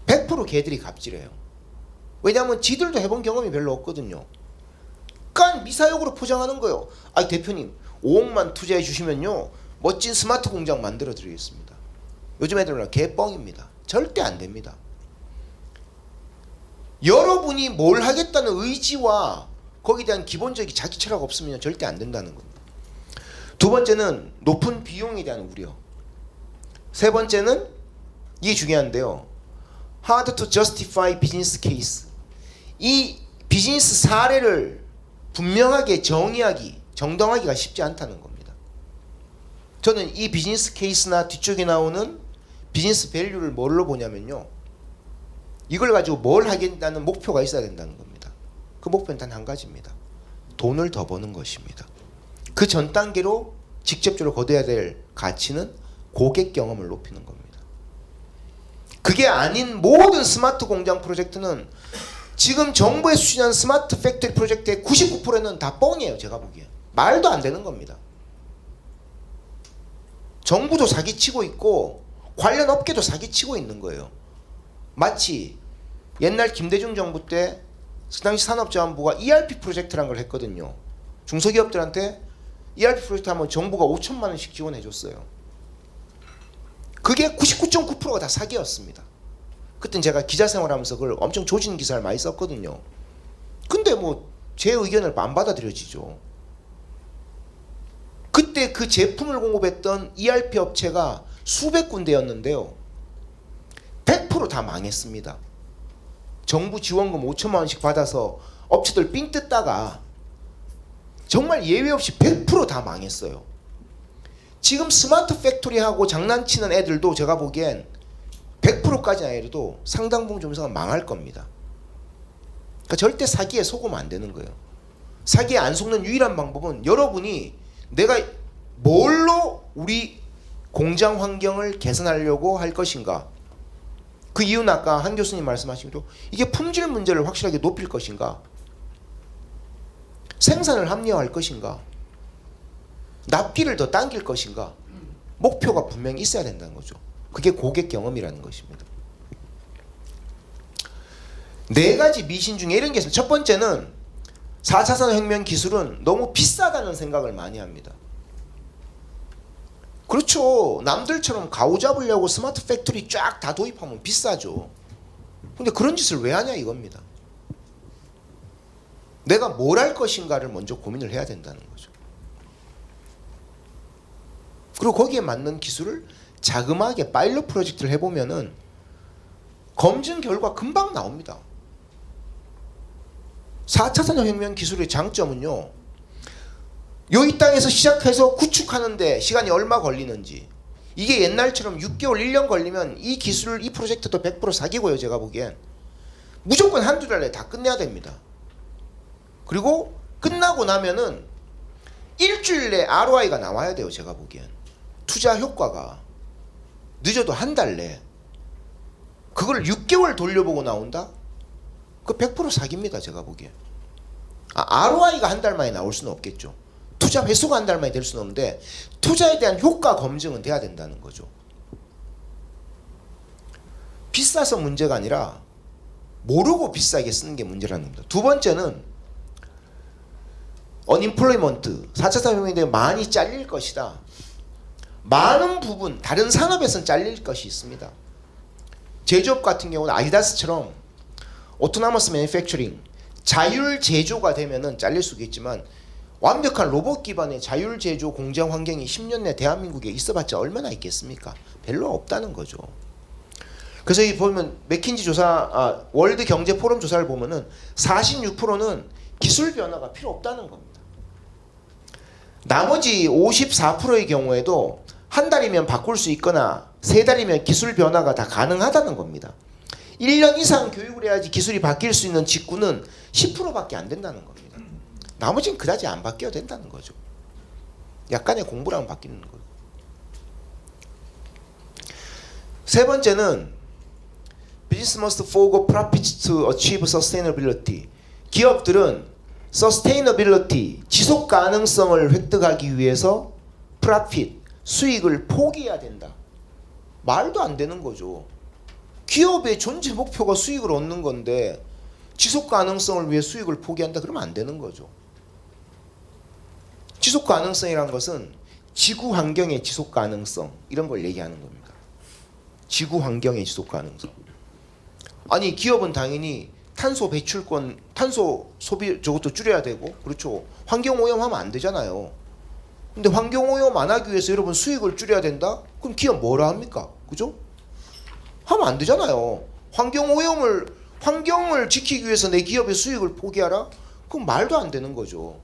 100% 걔들이 갑질해요. 왜냐하면 지들도 해본 경험이 별로 없거든요. 깐 미사역으로 포장하는 거예요. 아, 대표님 5억만 투자해 주시면요 멋진 스마트 공장 만들어 드리겠습니다. 요즘 애들은 개뻥입니다. 절대 안 됩니다. 여러분이 뭘 하겠다는 의지와 거기에 대한 기본적인 자기 철학 없으면 절대 안 된다는 겁니다. 두 번째는 높은 비용에 대한 우려. 세 번째는 이게 중요한데요. Hard to justify business case. 이 비즈니스 사례를 분명하게 정당하기가 쉽지 않다는 겁니다. 저는 이 비즈니스 케이스나 뒤쪽에 나오는 비즈니스 밸류를 뭘로 보냐면요, 이걸 가지고 뭘 하겠다는 목표가 있어야 된다는 겁니다. 그 목표는 단 한 가지입니다. 돈을 더 버는 것입니다. 그 전 단계로 직접적으로 거둬야 될 가치는 고객 경험을 높이는 겁니다. 그게 아닌 모든 스마트 공장 프로젝트는, 지금 정부에서 추진한 스마트 팩토리 프로젝트의 99%는 다 뻥이에요. 제가 보기에 말도 안 되는 겁니다. 정부도 사기치고 있고 관련 업계도 사기치고 있는 거예요. 마치 옛날 김대중 정부 때 그 당시 산업자원부가 ERP 프로젝트라는 걸 했거든요. 중소기업들한테 ERP 프로젝트 하면 정부가 5천만 원씩 지원해 줬어요. 그게 99.9%가 다 사기였습니다. 그땐 제가 기자 생활하면서 그걸 엄청 조진 기사를 많이 썼거든요. 근데 뭐 제 의견을 안 받아들여지죠. 그때 그 제품을 공급했던 ERP 업체가 수백 군데였는데요. 100% 다 망했습니다. 정부 지원금 5천만 원씩 받아서 업체들 삥 뜯다가 정말 예외 없이 100% 다 망했어요. 지금 스마트 팩토리하고 장난치는 애들도 제가 보기엔 100%까지는 아니라도 상당 부분 점수가 망할 겁니다. 그러니까 절대 사기에 속으면 안 되는 거예요. 사기에 안 속는 유일한 방법은 여러분이 내가 뭘로 우리 공장 환경을 개선하려고 할 것인가. 그 이유는 아까 한 교수님 말씀하신 대로 이게 품질 문제를 확실하게 높일 것인가, 생산을 합리화할 것인가, 납기를 더 당길 것인가, 목표가 분명히 있어야 된다는 거죠. 그게 고객 경험이라는 것입니다. 네 가지 미신 중에 이런 게 있습니다. 첫 번째는 4차 산업혁명 기술은 너무 비싸다는 생각을 많이 합니다. 그렇죠. 남들처럼 가오 잡으려고 스마트 팩토리 쫙 다 도입하면 비싸죠. 근데 그런 짓을 왜 하냐 이겁니다. 내가 뭘 할 것인가를 먼저 고민을 해야 된다는 거죠. 그리고 거기에 맞는 기술을 자그마하게 파일럿 프로젝트를 해보면은 검증 결과 금방 나옵니다. 4차 산업혁명 기술의 장점은요, 이 땅에서 시작해서 구축하는데 시간이 얼마 걸리는지, 이게 옛날처럼 6개월 1년 걸리면 이 기술 이 프로젝트도 100% 사기고요. 제가 보기엔 무조건 한두 달에 다 끝내야 됩니다. 그리고 끝나고 나면은 일주일 내 ROI가 나와야 돼요. 제가 보기엔 투자 효과가 늦어도 한 달 내. 그걸 6개월 돌려보고 나온다? 그 100% 사기입니다. 제가 보기엔. ROI가 한 달 만에 나올 수는 없겠죠. 투자 회수가 한 달 만에 될 수는 없는데 투자에 대한 효과 검증은 돼야 된다는 거죠. 비싸서 문제가 아니라 모르고 비싸게 쓰는 게 문제라는 겁니다. 두 번째는 언임플로이먼트, 4차 산업혁명에 대해 많이 잘릴 것이다. 많은 부분 다른 산업에서는 잘릴 것이 있습니다. 제조업 같은 경우는 아디다스처럼 오토노머스 매니팩처링, 자율 제조가 되면은 잘릴 수가 있지만 완벽한 로봇 기반의 자율 제조 공장 환경이 10년 내 대한민국에 있어봤자 얼마나 있겠습니까? 별로 없다는 거죠. 그래서 이 보면 맥킨지 조사, 월드 경제 포럼 조사를 보면은 46%는 기술 변화가 필요 없다는 겁니다. 나머지 54%의 경우에도 한 달이면 바꿀 수 있거나 세 달이면 기술 변화가 다 가능하다는 겁니다. 1년 이상 교육을 해야지 기술이 바뀔 수 있는 직군은 10%밖에 안 된다는 겁니다. 나머지는 그다지 안 바뀌어도 된다는 거죠. 약간의 공부라면 바뀌는 거예요. 세 번째는 Business must forgo profits to achieve sustainability. 기업들은 sustainability, 지속 가능성을 획득하기 위해서 profit, 수익을 포기해야 된다. 말도 안 되는 거죠. 기업의 존재 목표가 수익을 얻는 건데 지속 가능성을 위해 수익을 포기한다 그러면 안 되는 거죠. 지속 가능성이란 것은 지구 환경의 지속 가능성, 이런 걸 얘기하는 겁니다. 지구 환경의 지속 가능성. 아니 기업은 당연히 탄소 배출권, 탄소 소비 저것도 줄여야 되고, 그렇죠. 환경 오염하면 안 되잖아요. 근데 환경 오염 안 하기 위해서 여러분 수익을 줄여야 된다? 그럼 기업 뭐라 합니까? 그죠? 하면 안 되잖아요. 환경을 지키기 위해서 내 기업의 수익을 포기하라? 그럼 말도 안 되는 거죠.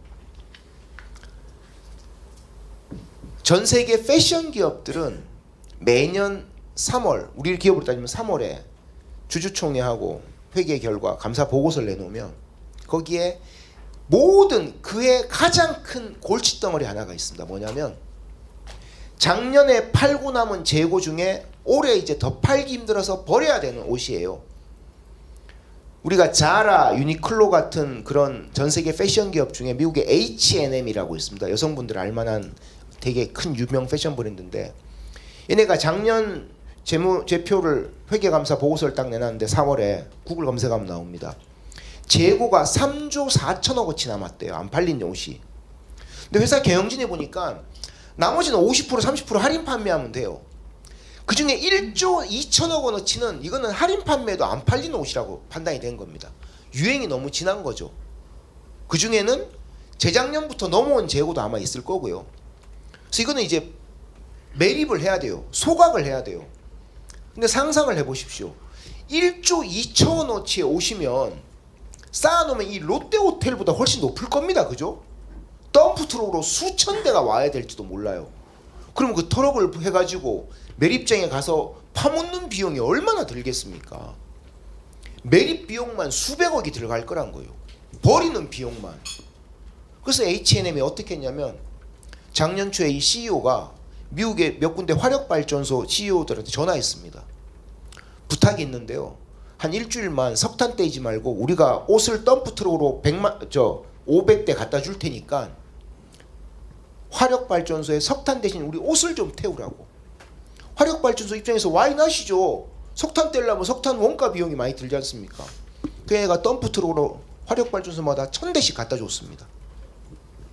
전 세계 패션 기업들은 매년 3월, 우리 기업으로 따지면 3월에 주주총회하고 회계 결과 감사 보고서를 내놓으면 거기에 모든 그의 가장 큰 골칫덩어리 하나가 있습니다. 뭐냐면 작년에 팔고 남은 재고 중에 올해 이제 더 팔기 힘들어서 버려야 되는 옷이에요. 우리가 자라, 유니클로 같은 그런 전 세계 패션 기업 중에 미국의 H&M이라고 있습니다. 여성분들 알만한 되게 큰 유명 패션 브랜드인데, 얘네가 작년 제표를 회계감사 보고서를 딱 내놨는데 4월에 구글 검색하면 나옵니다. 재고가 3조 4천억 원치 남았대요. 안 팔린 옷이. 근데 회사 경영진에 보니까 나머지는 50% 30% 할인 판매하면 돼요. 그중에 1조 2천억 원어치는 이거는 할인 판매도 안 팔리는 옷이라고 판단이 된 겁니다. 유행이 너무 지난 거죠. 그중에는 재작년부터 넘어온 재고도 아마 있을 거고요. 그래서 이거는 이제 매립을 해야 돼요. 소각을 해야 돼요. 근데 상상을 해보십시오. 1조 2천억 원어치에 오시면 쌓아놓으면 이 롯데호텔보다 훨씬 높을 겁니다. 그죠? 덤프 트럭으로 수천 대가 와야 될지도 몰라요. 그럼 그 트럭을 해가지고 매립장에 가서 파묻는 비용이 얼마나 들겠습니까? 매립 비용만 수백억이 들어갈 거란 거예요. 버리는 비용만. 그래서 H&M이 어떻게 했냐면 작년 초에 이 CEO가 미국의 몇 군데 화력발전소 CEO들한테 전화했습니다. 부탁이 있는데요. 한 일주일만 석탄 떼지 말고 우리가 옷을 덤프 트럭으로 500대 갖다 줄 테니까 화력발전소에 석탄 대신 우리 옷을 좀 태우라고. 화력발전소 입장에서 와이 나시죠. 석탄 떼려면 석탄 원가 비용이 많이 들지 않습니까? 그 애가 덤프 트럭으로 화력발전소마다 1000대씩 갖다 줬습니다.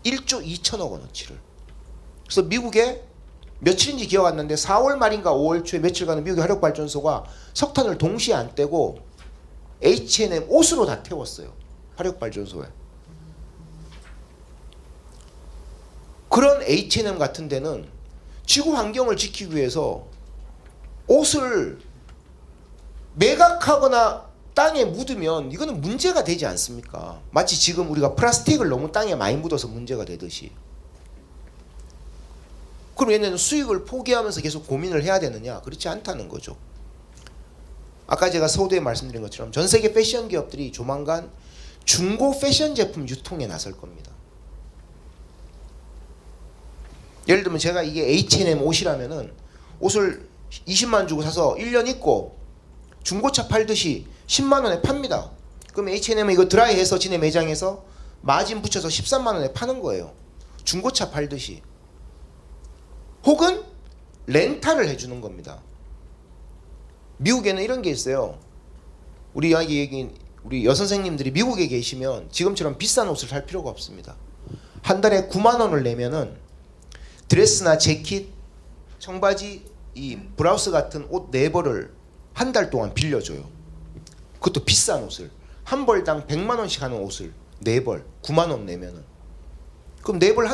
1조 2천억 원어치를. 그래서 미국에 며칠인지 기억 안 나는데 4월 말인가 5월 초에 며칠간은 미국의 화력발전소가 석탄을 동시에 안 떼고 H&M 옷으로 다 태웠어요. 화력발전소에. 그런 H&M 같은 데는 지구 환경을 지키기 위해서 옷을 매각하거나 땅에 묻으면 이거는 문제가 되지 않습니까? 마치 지금 우리가 플라스틱을 너무 땅에 많이 묻어서 문제가 되듯이. 그럼 얘네는 수익을 포기하면서 계속 고민을 해야 되느냐? 그렇지 않다는 거죠. 아까 제가 서두에 말씀드린 것처럼 전 세계 패션 기업들이 조만간 중고 패션 제품 유통에 나설 겁니다. 예를 들면 제가 이게 H&M 옷이라면은 옷을 20만 주고 사서 1년 입고 중고차 팔듯이 10만 원에 팝니다. 그럼 H&M은 이거 드라이해서 지네 매장에서 마진 붙여서 13만 원에 파는 거예요. 중고차 팔듯이. 혹은 렌탈을 해주는 겁니다. 미국에는 이런 게 있어요. 우리 여선생님들이 미국에 계시면 지금처럼 비싼 옷을 살 필요가 없습니다. 한 달에 9만 원을 내면은 드레스나 재킷, 청바지, 이 브라우스 같은 옷 4벌을 한 달 동안 빌려줘요. 그것도 비싼 옷을. 한 벌당 100만 원씩 하는 옷을 4벌, 9만 원 내면은. 그럼 4벌이면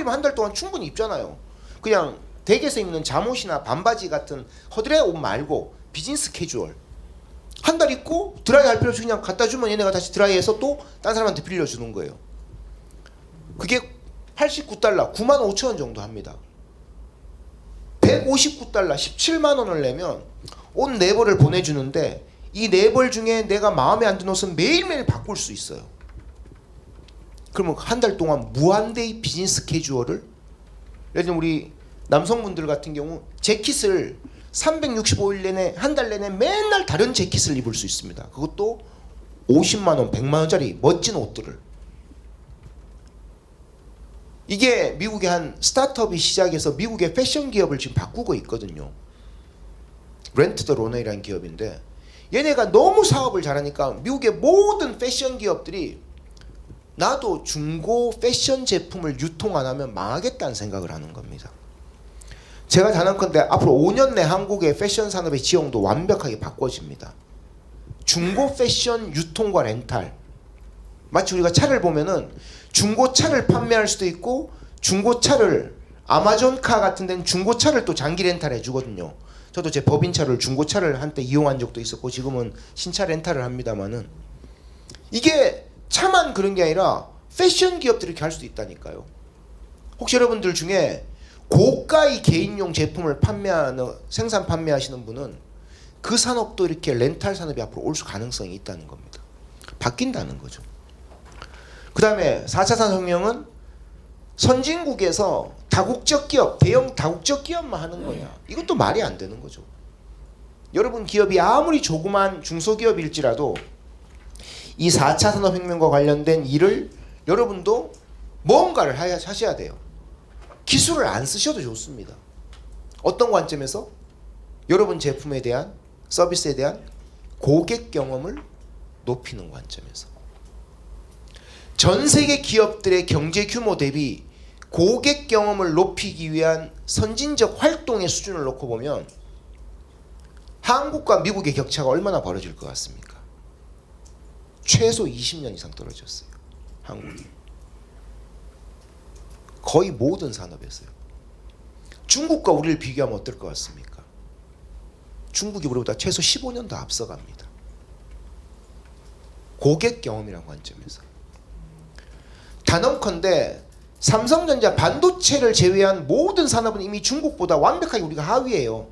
한 달 동안 충분히 입잖아요. 그냥 댁에서 입는 잠옷이나 반바지 같은 허드레 옷 말고 비즈니스 캐주얼. 한 달 입고 드라이 할 필요 없이 그냥 갖다 주면 얘네가 다시 드라이해서 또 딴 사람한테 빌려주는 거예요. 그게 89달러, 9만 5천 원 정도 합니다. 159달러, 17만 원을 내면 옷 4벌을 보내주는데 이 4벌 중에 내가 마음에 안 드는 옷은 매일매일 바꿀 수 있어요. 그러면 한 달 동안 무한대의 비즈니스 캐주얼을, 예를 들면 우리 남성분들 같은 경우 재킷을 365일 내내 한 달 내내 맨날 다른 재킷을 입을 수 있습니다. 그것도 50만 원, 100만 원짜리 멋진 옷들을. 이게 미국의 한 스타트업이 시작해서 미국의 패션 기업을 지금 바꾸고 있거든요. 렌트 더 런웨이라는 기업인데 얘네가 너무 사업을 잘하니까 미국의 모든 패션 기업들이 나도 중고 패션 제품을 유통 안 하면 망하겠다는 생각을 하는 겁니다. 제가 단언컨대 앞으로 5년 내 한국의 패션 산업의 지형도 완벽하게 바꿔집니다. 중고 패션 유통과 렌탈. 마치 우리가 차를 보면은 중고차를 판매할 수도 있고 중고차를 아마존카 같은 데는 중고차를 또 장기 렌탈해 주거든요. 저도 제 법인차를 중고차를 한때 이용한 적도 있었고 지금은 신차 렌탈을 합니다만은 이게 차만 그런 게 아니라 패션 기업들이 이렇게 할 수도 있다니까요. 혹시 여러분들 중에 고가의 개인용 제품을 생산 판매하시는 분은 그 산업도 이렇게 렌탈 산업이 앞으로 올 가능성이 있다는 겁니다. 바뀐다는 거죠. 그 다음에 4차 산업혁명은 선진국에서 다국적 기업, 대형 다국적 기업만 하는 거냐. 이것도 말이 안 되는 거죠. 여러분 기업이 아무리 조그만 중소기업일지라도 이 4차 산업혁명과 관련된 일을 여러분도 뭔가를 하셔야 돼요. 기술을 안 쓰셔도 좋습니다. 어떤 관점에서? 여러분 제품에 대한, 서비스에 대한 고객 경험을 높이는 관점에서. 전 세계 기업들의 경제 규모 대비 고객 경험을 높이기 위한 선진적 활동의 수준을 놓고 보면 한국과 미국의 격차가 얼마나 벌어질 것 같습니까? 최소 20년 이상 떨어졌어요. 한국이. 거의 모든 산업에서요. 중국과 우리를 비교하면 어떨 것 같습니까? 중국이 우리보다 최소 15년 더 앞서갑니다. 고객 경험이라는 관점에서. 단언컨대 삼성전자 반도체를 제외한 모든 산업은 이미 중국보다 완벽하게 우리가 하위예요.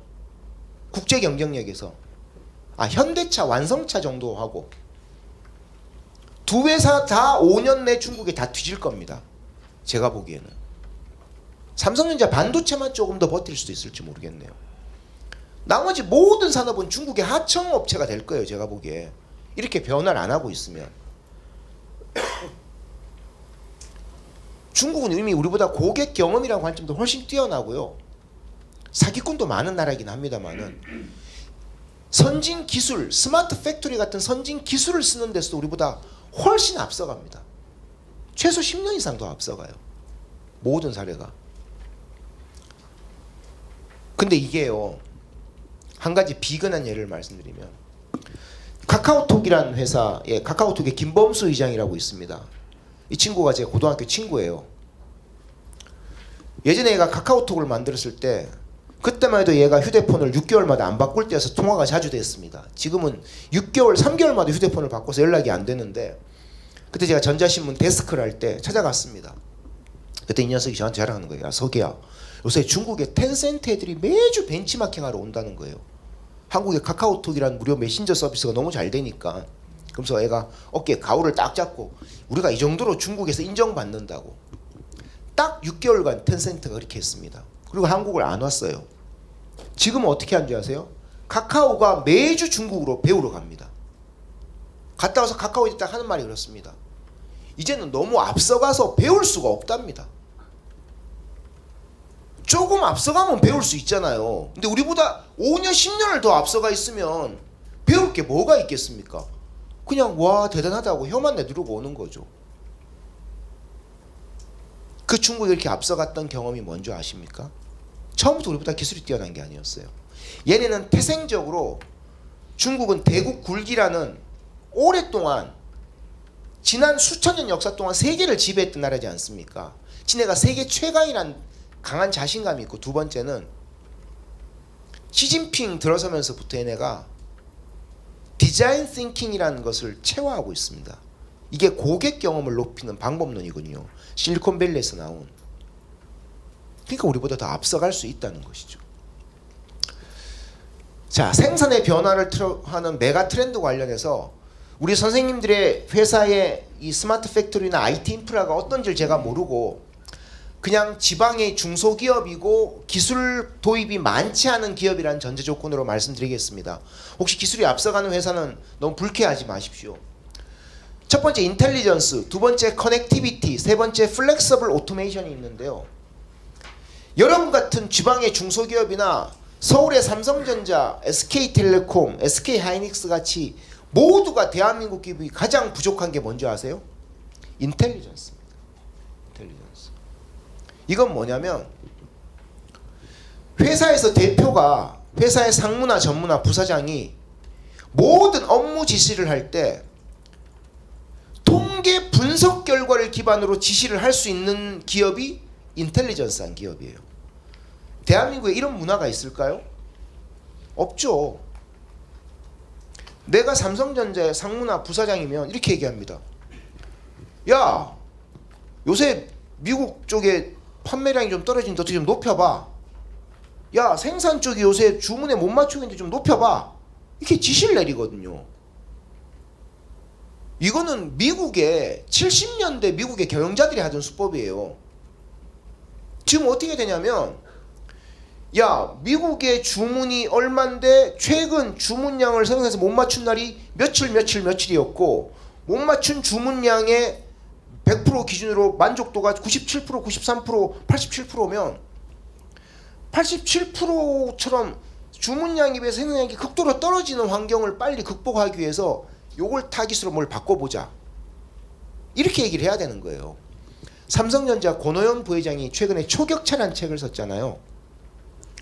국제 경쟁력에서. 현대차, 완성차 정도 하고. 두 회사 다 5년 내 중국에 다 뒤질 겁니다. 제가 보기에는. 삼성전자 반도체만 조금 더 버틸 수도 있을지 모르겠네요. 나머지 모든 산업은 중국의 하청업체가 될 거예요. 제가 보기에. 이렇게 변화를 안 하고 있으면. 중국은 이미 우리보다 고객 경험이라는 관점도 훨씬 뛰어나고요. 사기꾼도 많은 나라이긴 합니다만은 선진 기술, 스마트 팩토리 같은 선진 기술을 쓰는 데서도 우리보다 훨씬 앞서갑니다. 최소 10년 이상 더 앞서가요. 모든 사례가. 근데 이게요. 한 가지 비근한 예를 말씀드리면 카카오톡이라는 회사에 카카오톡의 김범수 의장이라고 있습니다. 이 친구가 제 고등학교 친구예요. 예전에 얘가 카카오톡을 만들었을 때 그때만 해도 얘가 휴대폰을 6개월마다 안 바꿀 때여서 통화가 자주 됐습니다. 지금은 6개월, 3개월마다 휴대폰을 바꿔서 연락이 안 되는데 그때 제가 전자신문 데스크를 할 때 찾아갔습니다. 그때 이 녀석이 저한테 자랑하는 거예요. 야 석이야, 요새 중국의 텐센트 애들이 매주 벤치마킹하러 온다는 거예요. 한국의 카카오톡이라는 무료 메신저 서비스가 너무 잘 되니까. 그러면서 애가 어깨에 가오를 딱 잡고 우리가 이 정도로 중국에서 인정받는다고. 딱 6개월간 텐센트가 그렇게 했습니다. 그리고 한국을 안 왔어요. 지금은 어떻게 하는지 아세요? 카카오가 매주 중국으로 배우러 갑니다. 갔다 와서 카카오에 딱 하는 말이 그렇습니다. 이제는 너무 앞서가서 배울 수가 없답니다. 조금 앞서가면 배울 수 있잖아요. 근데 우리보다 5년, 10년을 더 앞서가 있으면 배울 게 뭐가 있겠습니까? 그냥 와 대단하다고 혀만 내두르고 오는 거죠. 그 중국이 이렇게 앞서갔던 경험이 뭔지 아십니까? 처음부터 우리보다 기술이 뛰어난 게 아니었어요. 얘네는 태생적으로 중국은 대국 굴기라는 오랫동안 지난 수천 년 역사 동안 세계를 지배했던 나라지 않습니까? 지네가 세계 최강이란 강한 자신감이 있고, 두 번째는 시진핑 들어서면서부터 얘네가 디자인 띵킹이라는 것을 체화하고 있습니다. 이게 고객 경험을 높이는 방법론이군요. 실리콘밸리에서 나온. 그러니까 우리보다 더 앞서갈 수 있다는 것이죠. 자, 생산의 변화를 하는 메가 트렌드 관련해서 우리 선생님들의 회사의 이 스마트 팩토리나 IT 인프라가 어떤지를 제가 모르고 그냥 지방의 중소기업이고 기술 도입이 많지 않은 기업이라는 전제 조건으로 말씀드리겠습니다. 혹시 기술이 앞서가는 회사는 너무 불쾌하지 마십시오. 첫 번째 인텔리전스, 두 번째 커넥티비티, 세 번째 플렉서블 오토메이션이 있는데요. 여러분 같은 지방의 중소기업이나 서울의 삼성전자, SK텔레콤, SK하이닉스 같이 모두가 대한민국 기업이 가장 부족한 게 뭔지 아세요? 인텔리전스입니다. 인텔리전스. 이건 뭐냐면 회사에서 대표가 회사의 상무나 전무나 부사장이 모든 업무 지시를 할 때 통계 분석 결과를 기반으로 지시를 할 수 있는 기업이 인텔리전스한 기업이에요. 대한민국에 이런 문화가 있을까요? 없죠. 내가 삼성전자의 상무나 부사장이면 이렇게 얘기합니다. 야, 요새 미국 쪽에 판매량이 좀 떨어지는데 어떻게 좀 높여봐. 야, 생산 쪽이 요새 주문에 못 맞추고 있는데 좀 높여봐. 이렇게 지시를 내리거든요. 이거는 미국의 70년대 미국의 경영자들이 하던 수법이에요. 지금 어떻게 되냐면, 야, 미국의 주문이 얼만데 최근 주문량을 생산해서 못 맞춘 날이 며칠이었고, 못 맞춘 주문량의 100% 기준으로 만족도가 97%, 93%, 87%면 87%처럼 주문량에 비해서 생산량이 극도로 떨어지는 환경을 빨리 극복하기 위해서 요걸 타깃으로 뭘 바꿔보자. 이렇게 얘기를 해야 되는 거예요. 삼성전자 권오현 부회장이 최근에 초격차라는 책을 썼잖아요.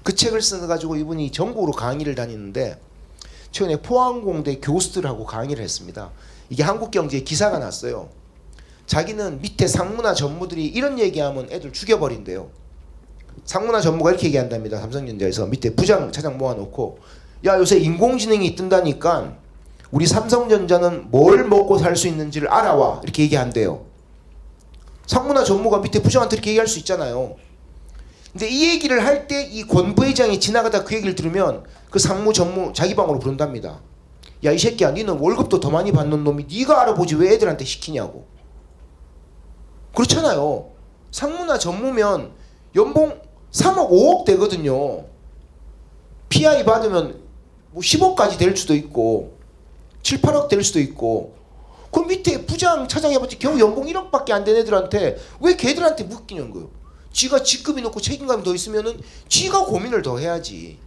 그 책을 써가지고 이분이 전국으로 강의를 다니는데 최근에 포항공대 교수들하고 강의를 했습니다. 이게 한국경제에 기사가 났어요. 자기는 밑에 상무나 전무들이 이런 얘기하면 애들 죽여버린대요. 상무나 전무가 이렇게 얘기한답니다. 삼성전자에서 밑에 부장 차장 모아놓고 야 요새 인공지능이 뜬다니까 우리 삼성전자는 뭘 먹고 살 수 있는지를 알아와 이렇게 얘기한대요. 상무나 전무가 밑에 부장한테 이렇게 얘기할 수 있잖아요. 근데 이 얘기를 할 때 이 권 부회장이 지나가다 그 얘기를 들으면 그 상무 전무 자기 방으로 부른답니다. 야 이 새끼야 니는 월급도 더 많이 받는 놈이 네가 알아보지 왜 애들한테 시키냐고. 그렇잖아요. 상무나 전무면 연봉 3억 5억 되거든요. PI 받으면 뭐 10억까지 될 수도 있고 7, 8억 될 수도 있고 그 밑에 부장 차장 해봤자 겨우 연봉 1억밖에 안 된 애들한테 왜 걔들한테 묶이는 거예요. 지가 직급이 높고 책임감이 더 있으면은 지가 고민을 더 해야지.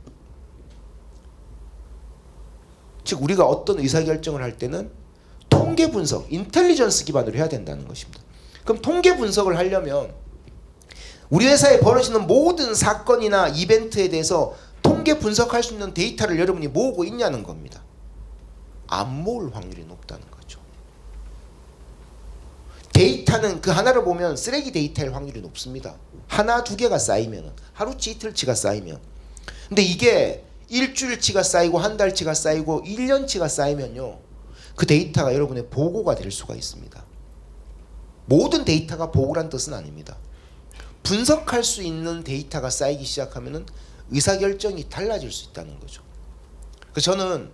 즉 우리가 어떤 의사결정을 할 때는 통계 분석, 인텔리전스 기반으로 해야 된다는 것입니다. 그럼 통계 분석을 하려면 우리 회사에 벌어지는 모든 사건이나 이벤트에 대해서 통계 분석할 수 있는 데이터를 여러분이 모으고 있냐는 겁니다. 안 모을 확률이 높다는 거죠. 데이터는 그 하나를 보면 쓰레기 데이터일 확률이 높습니다. 하나 두 개가 쌓이면 하루치 이틀치가 쌓이면 근데 이게 일주일치가 쌓이고 한 달치가 쌓이고 1년치가 쌓이면요 그 데이터가 여러분의 보고가 될 수가 있습니다. 모든 데이터가 보고란 뜻은 아닙니다. 분석할 수 있는 데이터가 쌓이기 시작하면은 의사결정이 달라질 수 있다는 거죠. 그래서 저는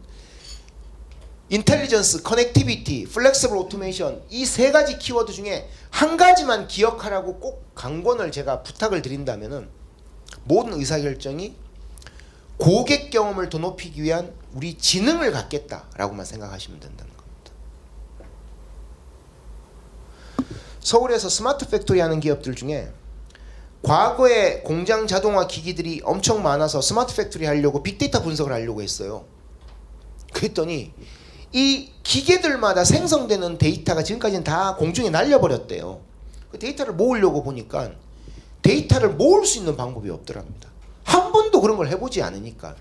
인텔리전스, 커넥티비티, 플렉서블 오토메이션 이 세 가지 키워드 중에 한 가지만 기억하라고 꼭 강권을 제가 부탁을 드린다면은 모든 의사결정이 고객 경험을 더 높이기 위한 우리 지능을 갖겠다라고만 생각하시면 된다는 겁니다. 서울에서 스마트 팩토리 하는 기업들 중에 과거에 공장 자동화 기기들이 엄청 많아서 스마트 팩토리 하려고 빅데이터 분석을 하려고 했어요. 그랬더니 이 기계들마다 생성되는 데이터가 지금까지는 다 공중에 날려버렸대요. 그 데이터를 모으려고 보니까 데이터를 모을 수 있는 방법이 없더랍니다. 한 번도 그런 걸 해보지 않으니까.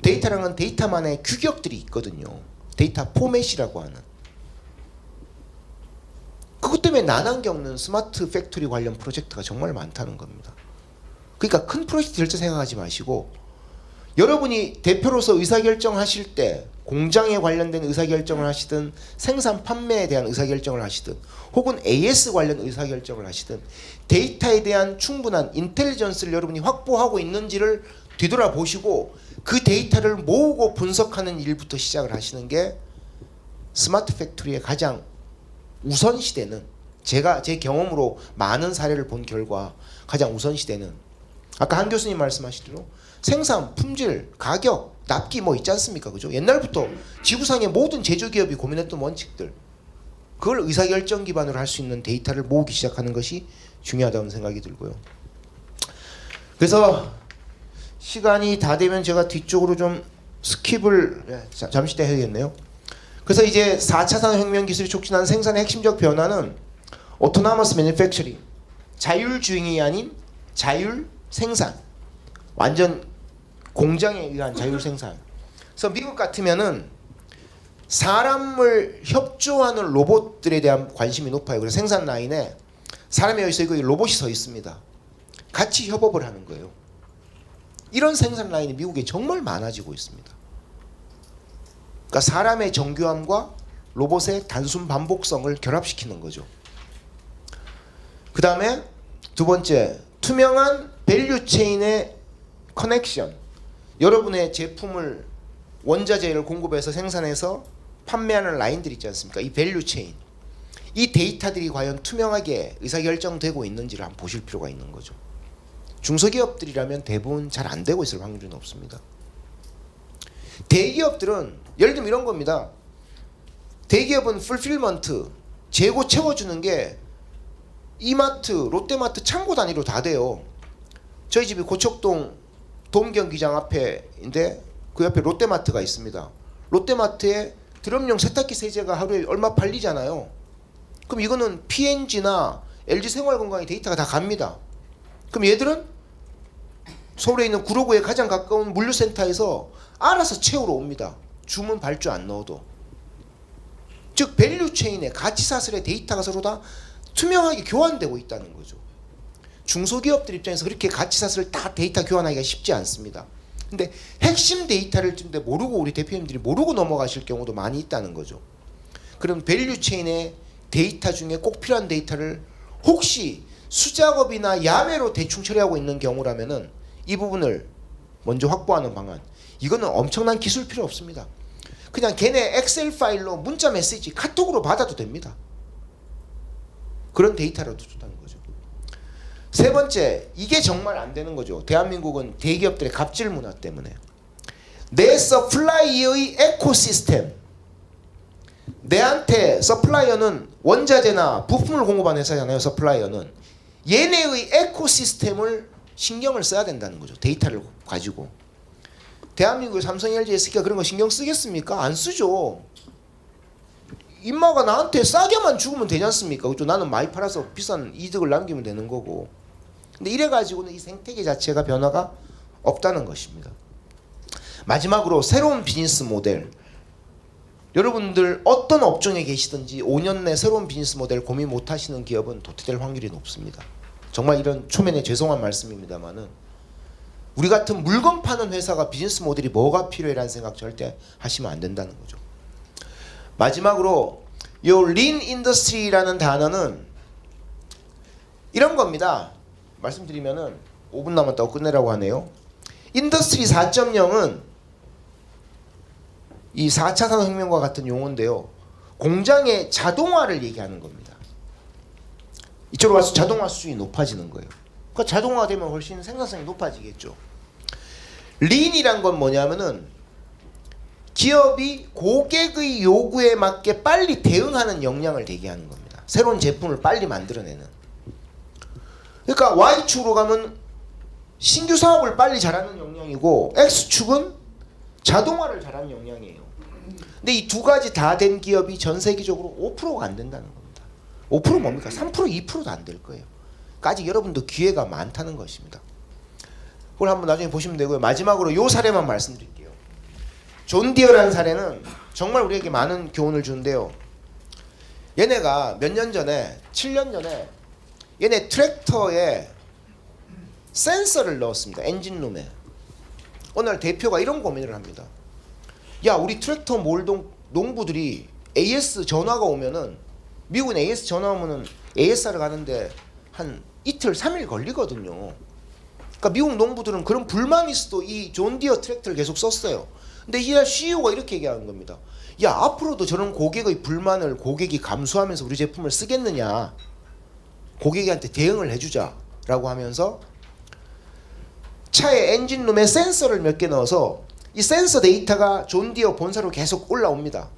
데이터랑은 데이터만의 규격들이 있거든요. 데이터 포맷이라고 하는. 그것 때문에 난항 겪는 스마트 팩토리 관련 프로젝트가 정말 많다는 겁니다. 그러니까 큰 프로젝트 될 때 생각하지 마시고 여러분이 대표로서 의사결정하실 때 공장에 관련된 의사결정을 하시든 생산 판매에 대한 의사결정을 하시든 혹은 AS 관련 의사결정을 하시든 데이터에 대한 충분한 인텔리전스를 여러분이 확보하고 있는지를 뒤돌아보시고 그 데이터를 모으고 분석하는 일부터 시작을 하시는 게 스마트 팩토리의 가장 우선시되는 제가 제 경험으로 많은 사례를 본 결과 가장 우선시되는 아까 한 교수님 말씀하시대로 생산, 품질, 가격, 납기 뭐 있지 않습니까? 그죠? 옛날부터 지구상의 모든 제조기업이 고민했던 원칙들 그걸 의사결정 기반으로 할 수 있는 데이터를 모으기 시작하는 것이 중요하다는 생각이 들고요. 그래서 시간이 다 되면 제가 뒤쪽으로 좀 스킵을 잠시 때 해야겠네요. 그래서 이제 4차 산업혁명 기술이 촉진하는 생산의 핵심적 변화는 오토노머스 매니팩처링 자율주행이 아닌 자율 생산 완전 공장에 의한 자율 생산. 그래서 미국 같으면은 사람을 협조하는 로봇들에 대한 관심이 높아요. 그래서 생산 라인에 사람이 여기 서 있고 로봇이 서 있습니다. 같이 협업을 하는 거예요. 이런 생산 라인이 미국에 정말 많아지고 있습니다. 그러니까 사람의 정교함과 로봇의 단순 반복성을 결합시키는 거죠. 그 다음에 두 번째, 투명한 밸류 체인의 커넥션. 여러분의 제품을 원자재를 공급해서 생산해서 판매하는 라인들 있지 않습니까? 이 밸류 체인. 이 데이터들이 과연 투명하게 의사결정되고 있는지를 한번 보실 필요가 있는 거죠. 중소기업들이라면 대부분 잘 안 되고 있을 확률이 높습니다. 대기업들은 예를 들면 이런 겁니다. 대기업은 풀필먼트, 재고 채워주는 게 이마트, 롯데마트 창고 단위로 다 돼요. 저희 집이 고척동 도움경기장 앞에인데 그 옆에 롯데마트가 있습니다. 롯데마트에 드럼용 세탁기 세제가 하루에 얼마 팔리잖아요. 그럼 이거는 P&G나 LG생활건강의 데이터가 다 갑니다. 그럼 얘들은 서울에 있는 구로구에 가장 가까운 물류센터에서 알아서 채우러 옵니다. 주문 발주 안 넣어도. 즉 밸류 체인에 가치 사슬의 데이터가 서로 다 투명하게 교환되고 있다는 거죠. 중소기업들 입장에서 그렇게 가치 사슬을 다 데이터 교환하기가 쉽지 않습니다. 근데 핵심 데이터를 근데 모르고 우리 대표님들이 모르고 넘어가실 경우도 많이 있다는 거죠. 그럼 밸류 체인의 데이터 중에 꼭 필요한 데이터를 혹시 수작업이나 야매로 대충 처리하고 있는 경우라면은 이 부분을 먼저 확보하는 방안. 이거는 엄청난 기술 필요 없습니다. 그냥 걔네 엑셀 파일로 문자 메시지 카톡으로 받아도 됩니다. 그런 데이터라도 좋다는 거죠. 세 번째, 이게 정말 안 되는 거죠. 대한민국은 대기업들의 갑질 문화 때문에. 내 서플라이어의 에코시스템. 내한테 서플라이어는 원자재나 부품을 공급하는 회사잖아요. 서플라이어는. 얘네의 에코시스템을 신경을 써야 된다는 거죠. 데이터를 가지고. 대한민국의 삼성, LG, SK가 그런 거 신경 쓰겠습니까? 안 쓰죠. 임마가 나한테 싸게만 주면 되지 않습니까? 그죠? 나는 많이 팔아서 비싼 이득을 남기면 되는 거고. 근데 이래가지고는 이 생태계 자체가 변화가 없다는 것입니다. 마지막으로 새로운 비즈니스 모델. 여러분들 어떤 업종에 계시든지 5년 내 새로운 비즈니스 모델 고민 못 하시는 기업은 도태될 확률이 높습니다. 정말 이런 초면에 죄송한 말씀입니다만은 우리 같은 물건 파는 회사가 비즈니스 모델이 뭐가 필요해라는 생각 절대 하시면 안 된다는 거죠. 마지막으로 요 린 인더스트리라는 단어는 이런 겁니다. 말씀드리면은 5분 남았다고 끝내라고 하네요. 인더스트리 4.0은 이 4차 산업혁명과 같은 용어인데요. 공장의 자동화를 얘기하는 겁니다. 이쪽으로 와서 자동화 수준이 높아지는 거예요. 그러니까 자동화가 되면 훨씬 생산성이 높아지겠죠. 린이란 건 뭐냐면은 기업이 고객의 요구에 맞게 빨리 대응하는 역량을 대기하는 겁니다. 새로운 제품을 빨리 만들어내는. 그러니까 Y축으로 가면 신규 사업을 빨리 잘하는 역량이고 X축은 자동화를 잘하는 역량이에요. 근데 이 두 가지 다 된 기업이 전 세계적으로 5%가 안 된다는 겁니다. 5% 뭡니까? 3% 2%도 안 될 거예요. 그러니까 아직 여러분도 기회가 많다는 것입니다. 그걸 한번 나중에 보시면 되고요. 마지막으로 요 사례만 말씀드릴게요. 존 디어라는 사례는 정말 우리에게 많은 교훈을 주는데요. 얘네가 몇 년 전에 7년 전에 얘네 트랙터에 센서를 넣었습니다. 엔진룸에. 어느 날 대표가 이런 고민을 합니다. 야, 우리 트랙터 몰동 농부들이 AS 전화가 오면은 미국은 AS 전화 오면은 ASR 가는데 한 이틀 3일 걸리거든요. 그러니까 미국 농부들은 그런 불만이 있어도 이 존 디어 트랙터를 계속 썼어요. 근데 이 CEO가 이렇게 얘기하는 겁니다. 야, 앞으로도 저런 고객의 불만을 고객이 감수하면서 우리 제품을 쓰겠느냐. 고객한테 대응을 해주자라고 하면서 차의 엔진룸에 센서를 몇 개 넣어서 이 센서 데이터가 존 디어 본사로 계속 올라옵니다.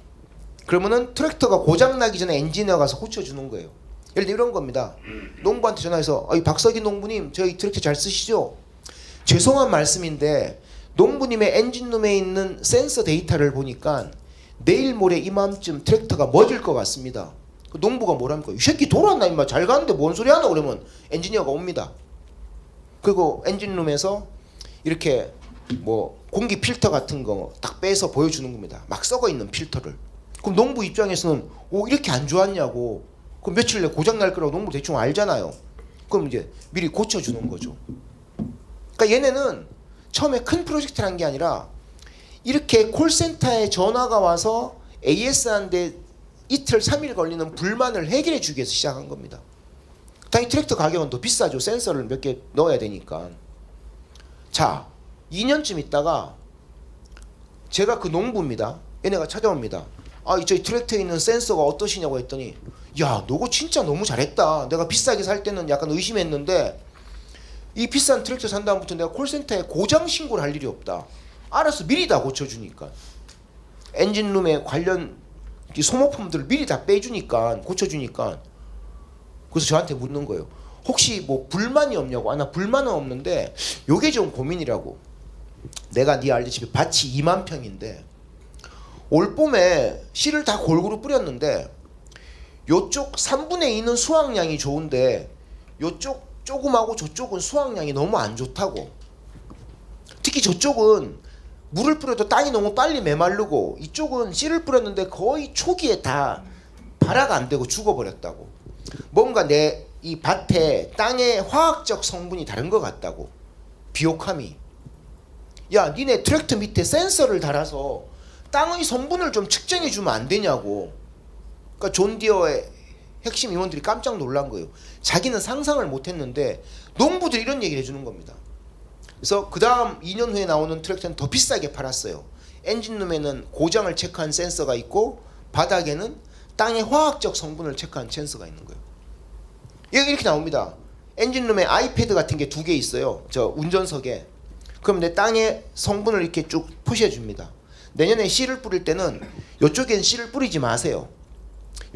그러면은 트랙터가 고장나기 전에 엔지니어 가서 고쳐주는 거예요. 예를 들어 이런 겁니다. 농부한테 전화해서 박석희 농부님 저희 트랙터 잘 쓰시죠? 죄송한 말씀인데 농부님의 엔진룸에 있는 센서 데이터를 보니까 내일 모레 이맘쯤 트랙터가 멎을 것 같습니다. 그 농부가 뭐랍니까? 이 새끼 돌았나 임마 잘 가는데 뭔 소리 하나 그러면 엔지니어가 옵니다. 그리고 엔진룸에서 이렇게 뭐 공기 필터 같은 거 딱 빼서 보여주는 겁니다. 막 썩어 있는 필터를. 그럼 농부 입장에서는 오 이렇게 안 좋았냐고. 그럼 며칠 내에 고장 날 거라고 농부 대충 알잖아요. 그럼 이제 미리 고쳐주는 거죠. 그러니까 얘네는 처음에 큰 프로젝트를 한 게 아니라 이렇게 콜센터에 전화가 와서 AS한테 이틀 3일 걸리는 불만을 해결해 주기 위해서 시작한 겁니다. 당연히 트랙터 가격은 더 비싸죠. 센서를 몇 개 넣어야 되니까. 자, 2년쯤 있다가 제가 그 농부입니다. 얘네가 찾아옵니다. 저희 트랙터에 있는 센서가 어떠시냐고 했더니 야, 너거 진짜 너무 잘했다. 내가 비싸게 살 때는 약간 의심했는데 이 비싼 트랙터 산 다음부터 내가 콜센터에 고장 신고를 할 일이 없다. 알아서 미리 다 고쳐주니까. 엔진룸에 관련 소모품들을 미리 다 빼주니까 고쳐주니까. 그래서 저한테 묻는 거예요. 혹시 뭐 불만이 없냐고. 나 불만은 없는데 요게 좀 고민이라고. 내가 네 알다시피 밭이 2만 평인데 올 봄에 씨를 다 골고루 뿌렸는데 요쪽 3분의 2는 수확량이 좋은데 요쪽 조금하고 저쪽은 수확량이 너무 안 좋다고. 특히 저쪽은 물을 뿌려도 땅이 너무 빨리 메마르고 이쪽은 씨를 뿌렸는데 거의 초기에 다 발화가 안 되고 죽어버렸다고. 뭔가 내 이 밭에 땅의 화학적 성분이 다른 것 같다고. 비옥함이. 야, 니네 트랙터 밑에 센서를 달아서 땅의 성분을 좀 측정해 주면 안 되냐고. 그러니까 존 디어의 핵심 임원들이 깜짝 놀란 거예요. 자기는 상상을 못했는데 농부들이 이런 얘기를 해주는 겁니다. 그래서 그 다음 2년 후에 나오는 트랙터는 더 비싸게 팔았어요. 엔진룸에는 고장을 체크한 센서가 있고 바닥에는 땅의 화학적 성분을 체크한 센서가 있는 거예요. 여기 이렇게 나옵니다. 엔진룸에 아이패드 같은 게 2개 있어요. 저 운전석에. 그럼 내 땅의 성분을 이렇게 쭉 표시해 줍니다. 내년에 씨를 뿌릴 때는 이쪽엔 씨를 뿌리지 마세요.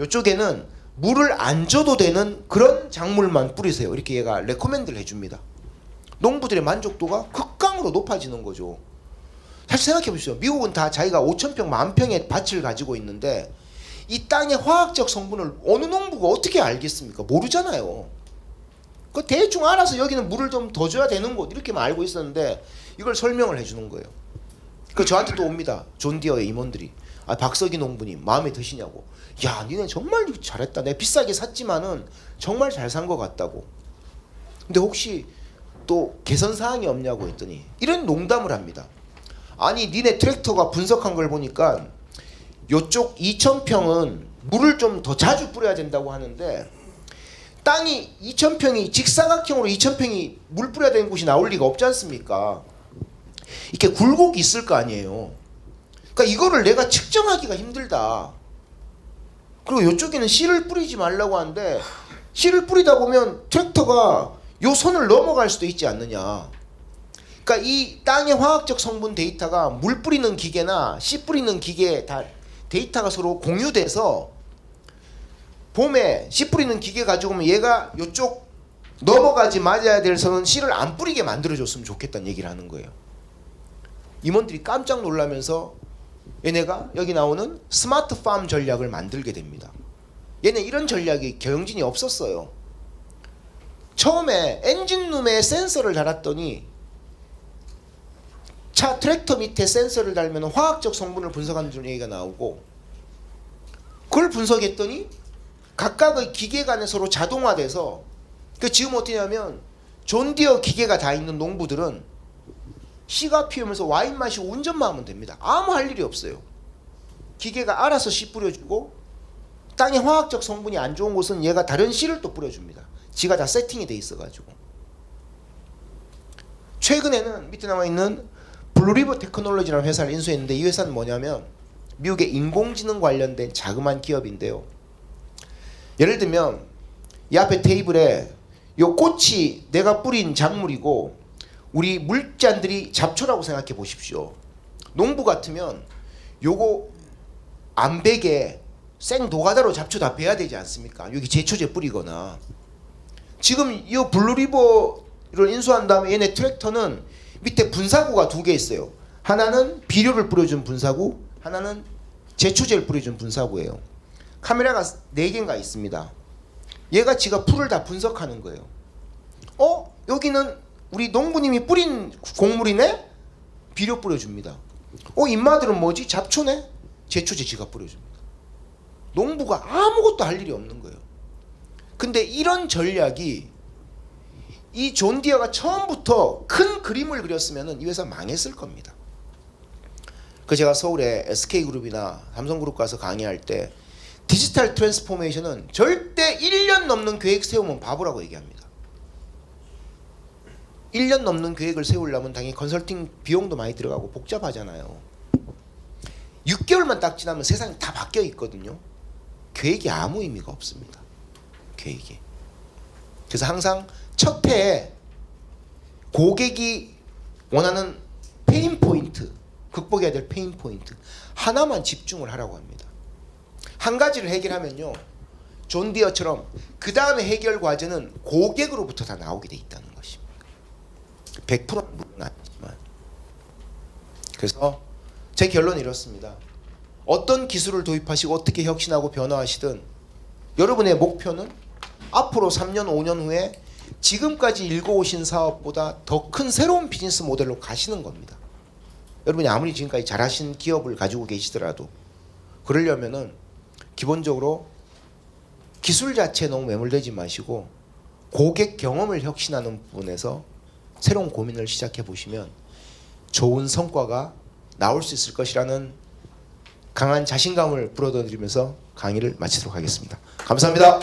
이쪽에는 물을 안 줘도 되는 그런 작물만 뿌리세요. 이렇게 얘가 레코멘드를 해줍니다. 농부들의 만족도가 극강으로 높아지는 거죠. 사실 생각해 보십시오. 미국은 다 자기가 5,000평, 10,000평의 밭을 가지고 있는데 이 땅의 화학적 성분을 어느 농부가 어떻게 알겠습니까? 모르잖아요. 그 대충 알아서 여기는 물을 좀 더 줘야 되는 곳 이렇게만 알고 있었는데 이걸 설명을 해주는 거예요. 그 저한테 또 옵니다. 존 디어의 임원들이. 아, 박석희 농부님 마음에 드시냐고. 야, 니네 정말 잘했다. 내가 비싸게 샀지만은 정말 잘 산 것 같다고. 근데 혹시 또 개선 사항이 없냐고 했더니 이런 농담을 합니다. 아니, 니네 트랙터가 분석한 걸 보니까 요쪽 2,000평은 물을 좀 더 자주 뿌려야 된다고 하는데 땅이 2,000평이 직사각형으로 2,000평이 물 뿌려야 되는 곳이 나올 리가 없지 않습니까? 이렇게 굴곡이 있을 거 아니에요. 그러니까 이거를 내가 측정하기가 힘들다. 그리고 이쪽에는 씨를 뿌리지 말라고 하는데 씨를 뿌리다 보면 트랙터가 요 선을 넘어갈 수도 있지 않느냐. 그러니까 이 땅의 화학적 성분 데이터가 물 뿌리는 기계나 씨 뿌리는 기계에 다 데이터가 서로 공유돼서 봄에 씨 뿌리는 기계 가지고 오면 얘가 요쪽 넘어가지 맞아야 될 선은 씨를 안 뿌리게 만들어줬으면 좋겠다는 얘기를 하는 거예요. 임원들이 깜짝 놀라면서 얘네가 여기 나오는 스마트 팜 전략을 만들게 됩니다. 얘네 이런 전략이 경영진이 없었어요. 처음에 엔진룸에 센서를 달았더니 차 트랙터 밑에 센서를 달면 화학적 성분을 분석하는 얘기가 나오고 그걸 분석했더니 각각의 기계 간에 서로 자동화돼서 그 지금 어떻게냐면 존 디어 기계가 다 있는 농부들은 씨가 피우면서 와인 마시고 운전만 하면 됩니다. 아무 할 일이 없어요. 기계가 알아서 씨 뿌려주고 땅에 화학적 성분이 안 좋은 곳은 얘가 다른 씨를 또 뿌려줍니다. 지가 다 세팅이 돼 있어가지고. 최근에는 밑에 나와 있는 블루리버 테크놀로지라는 회사를 인수했는데 이 회사는 뭐냐면 미국의 인공지능 관련된 자그마한 기업인데요. 예를 들면 이 앞에 테이블에 요 꽃이 내가 뿌린 작물이고 우리 물잔들이 잡초라고 생각해 보십시오. 농부 같으면 요거 암백에 생 노가다로 잡초 다 베야 되지 않습니까? 여기 제초제 뿌리거나. 지금 이 블루리버를 인수한 다음에 얘네 트랙터는 밑에 분사구가 2개 있어요. 하나는 비료를 뿌려준 분사구, 하나는 제초제를 뿌려준 분사구예요. 카메라가 4개인가 있습니다. 얘가 지가 풀을 다 분석하는 거예요. 여기는 우리 농부님이 뿌린 곡물이네? 비료 뿌려줍니다. 입마들은 뭐지? 잡초네? 제초제 지가 뿌려줍니다. 농부가 아무것도 할 일이 없는 거예요. 근데 이런 전략이 이 존 디어가 처음부터 큰 그림을 그렸으면 이 회사 망했을 겁니다. 그 제가 서울에 SK그룹이나 삼성그룹 가서 강의할 때 디지털 트랜스포메이션은 절대 1년 넘는 계획 세우면 바보라고 얘기합니다. 1년 넘는 계획을 세우려면 당연히 컨설팅 비용도 많이 들어가고 복잡하잖아요. 6개월만 딱 지나면 세상이 다 바뀌어 있거든요. 계획이 아무 의미가 없습니다. 계획이. 그래서 항상 첫 해에 고객이 원하는 페인 포인트, 극복해야 될 페인 포인트 하나만 집중을 하라고 합니다. 한 가지를 해결하면요, 존 디어처럼 그 다음에 해결 과제는 고객으로부터 다 나오게 돼 있다는 것입니다. 100%는 물론 아니지만. 그래서 제 결론은 이렇습니다. 어떤 기술을 도입하시고 어떻게 혁신하고 변화하시든 여러분의 목표는 앞으로 3년 5년 후에 지금까지 일궈오신 사업보다 더 큰 새로운 비즈니스 모델로 가시는 겁니다. 여러분이 아무리 지금까지 잘하신 기업을 가지고 계시더라도 그러려면은 기본적으로 기술 자체에 너무 매몰되지 마시고 고객 경험을 혁신하는 부분에서 새로운 고민을 시작해 보시면 좋은 성과가 나올 수 있을 것이라는 강한 자신감을 불어넣어드리면서 강의를 마치도록 하겠습니다. 감사합니다.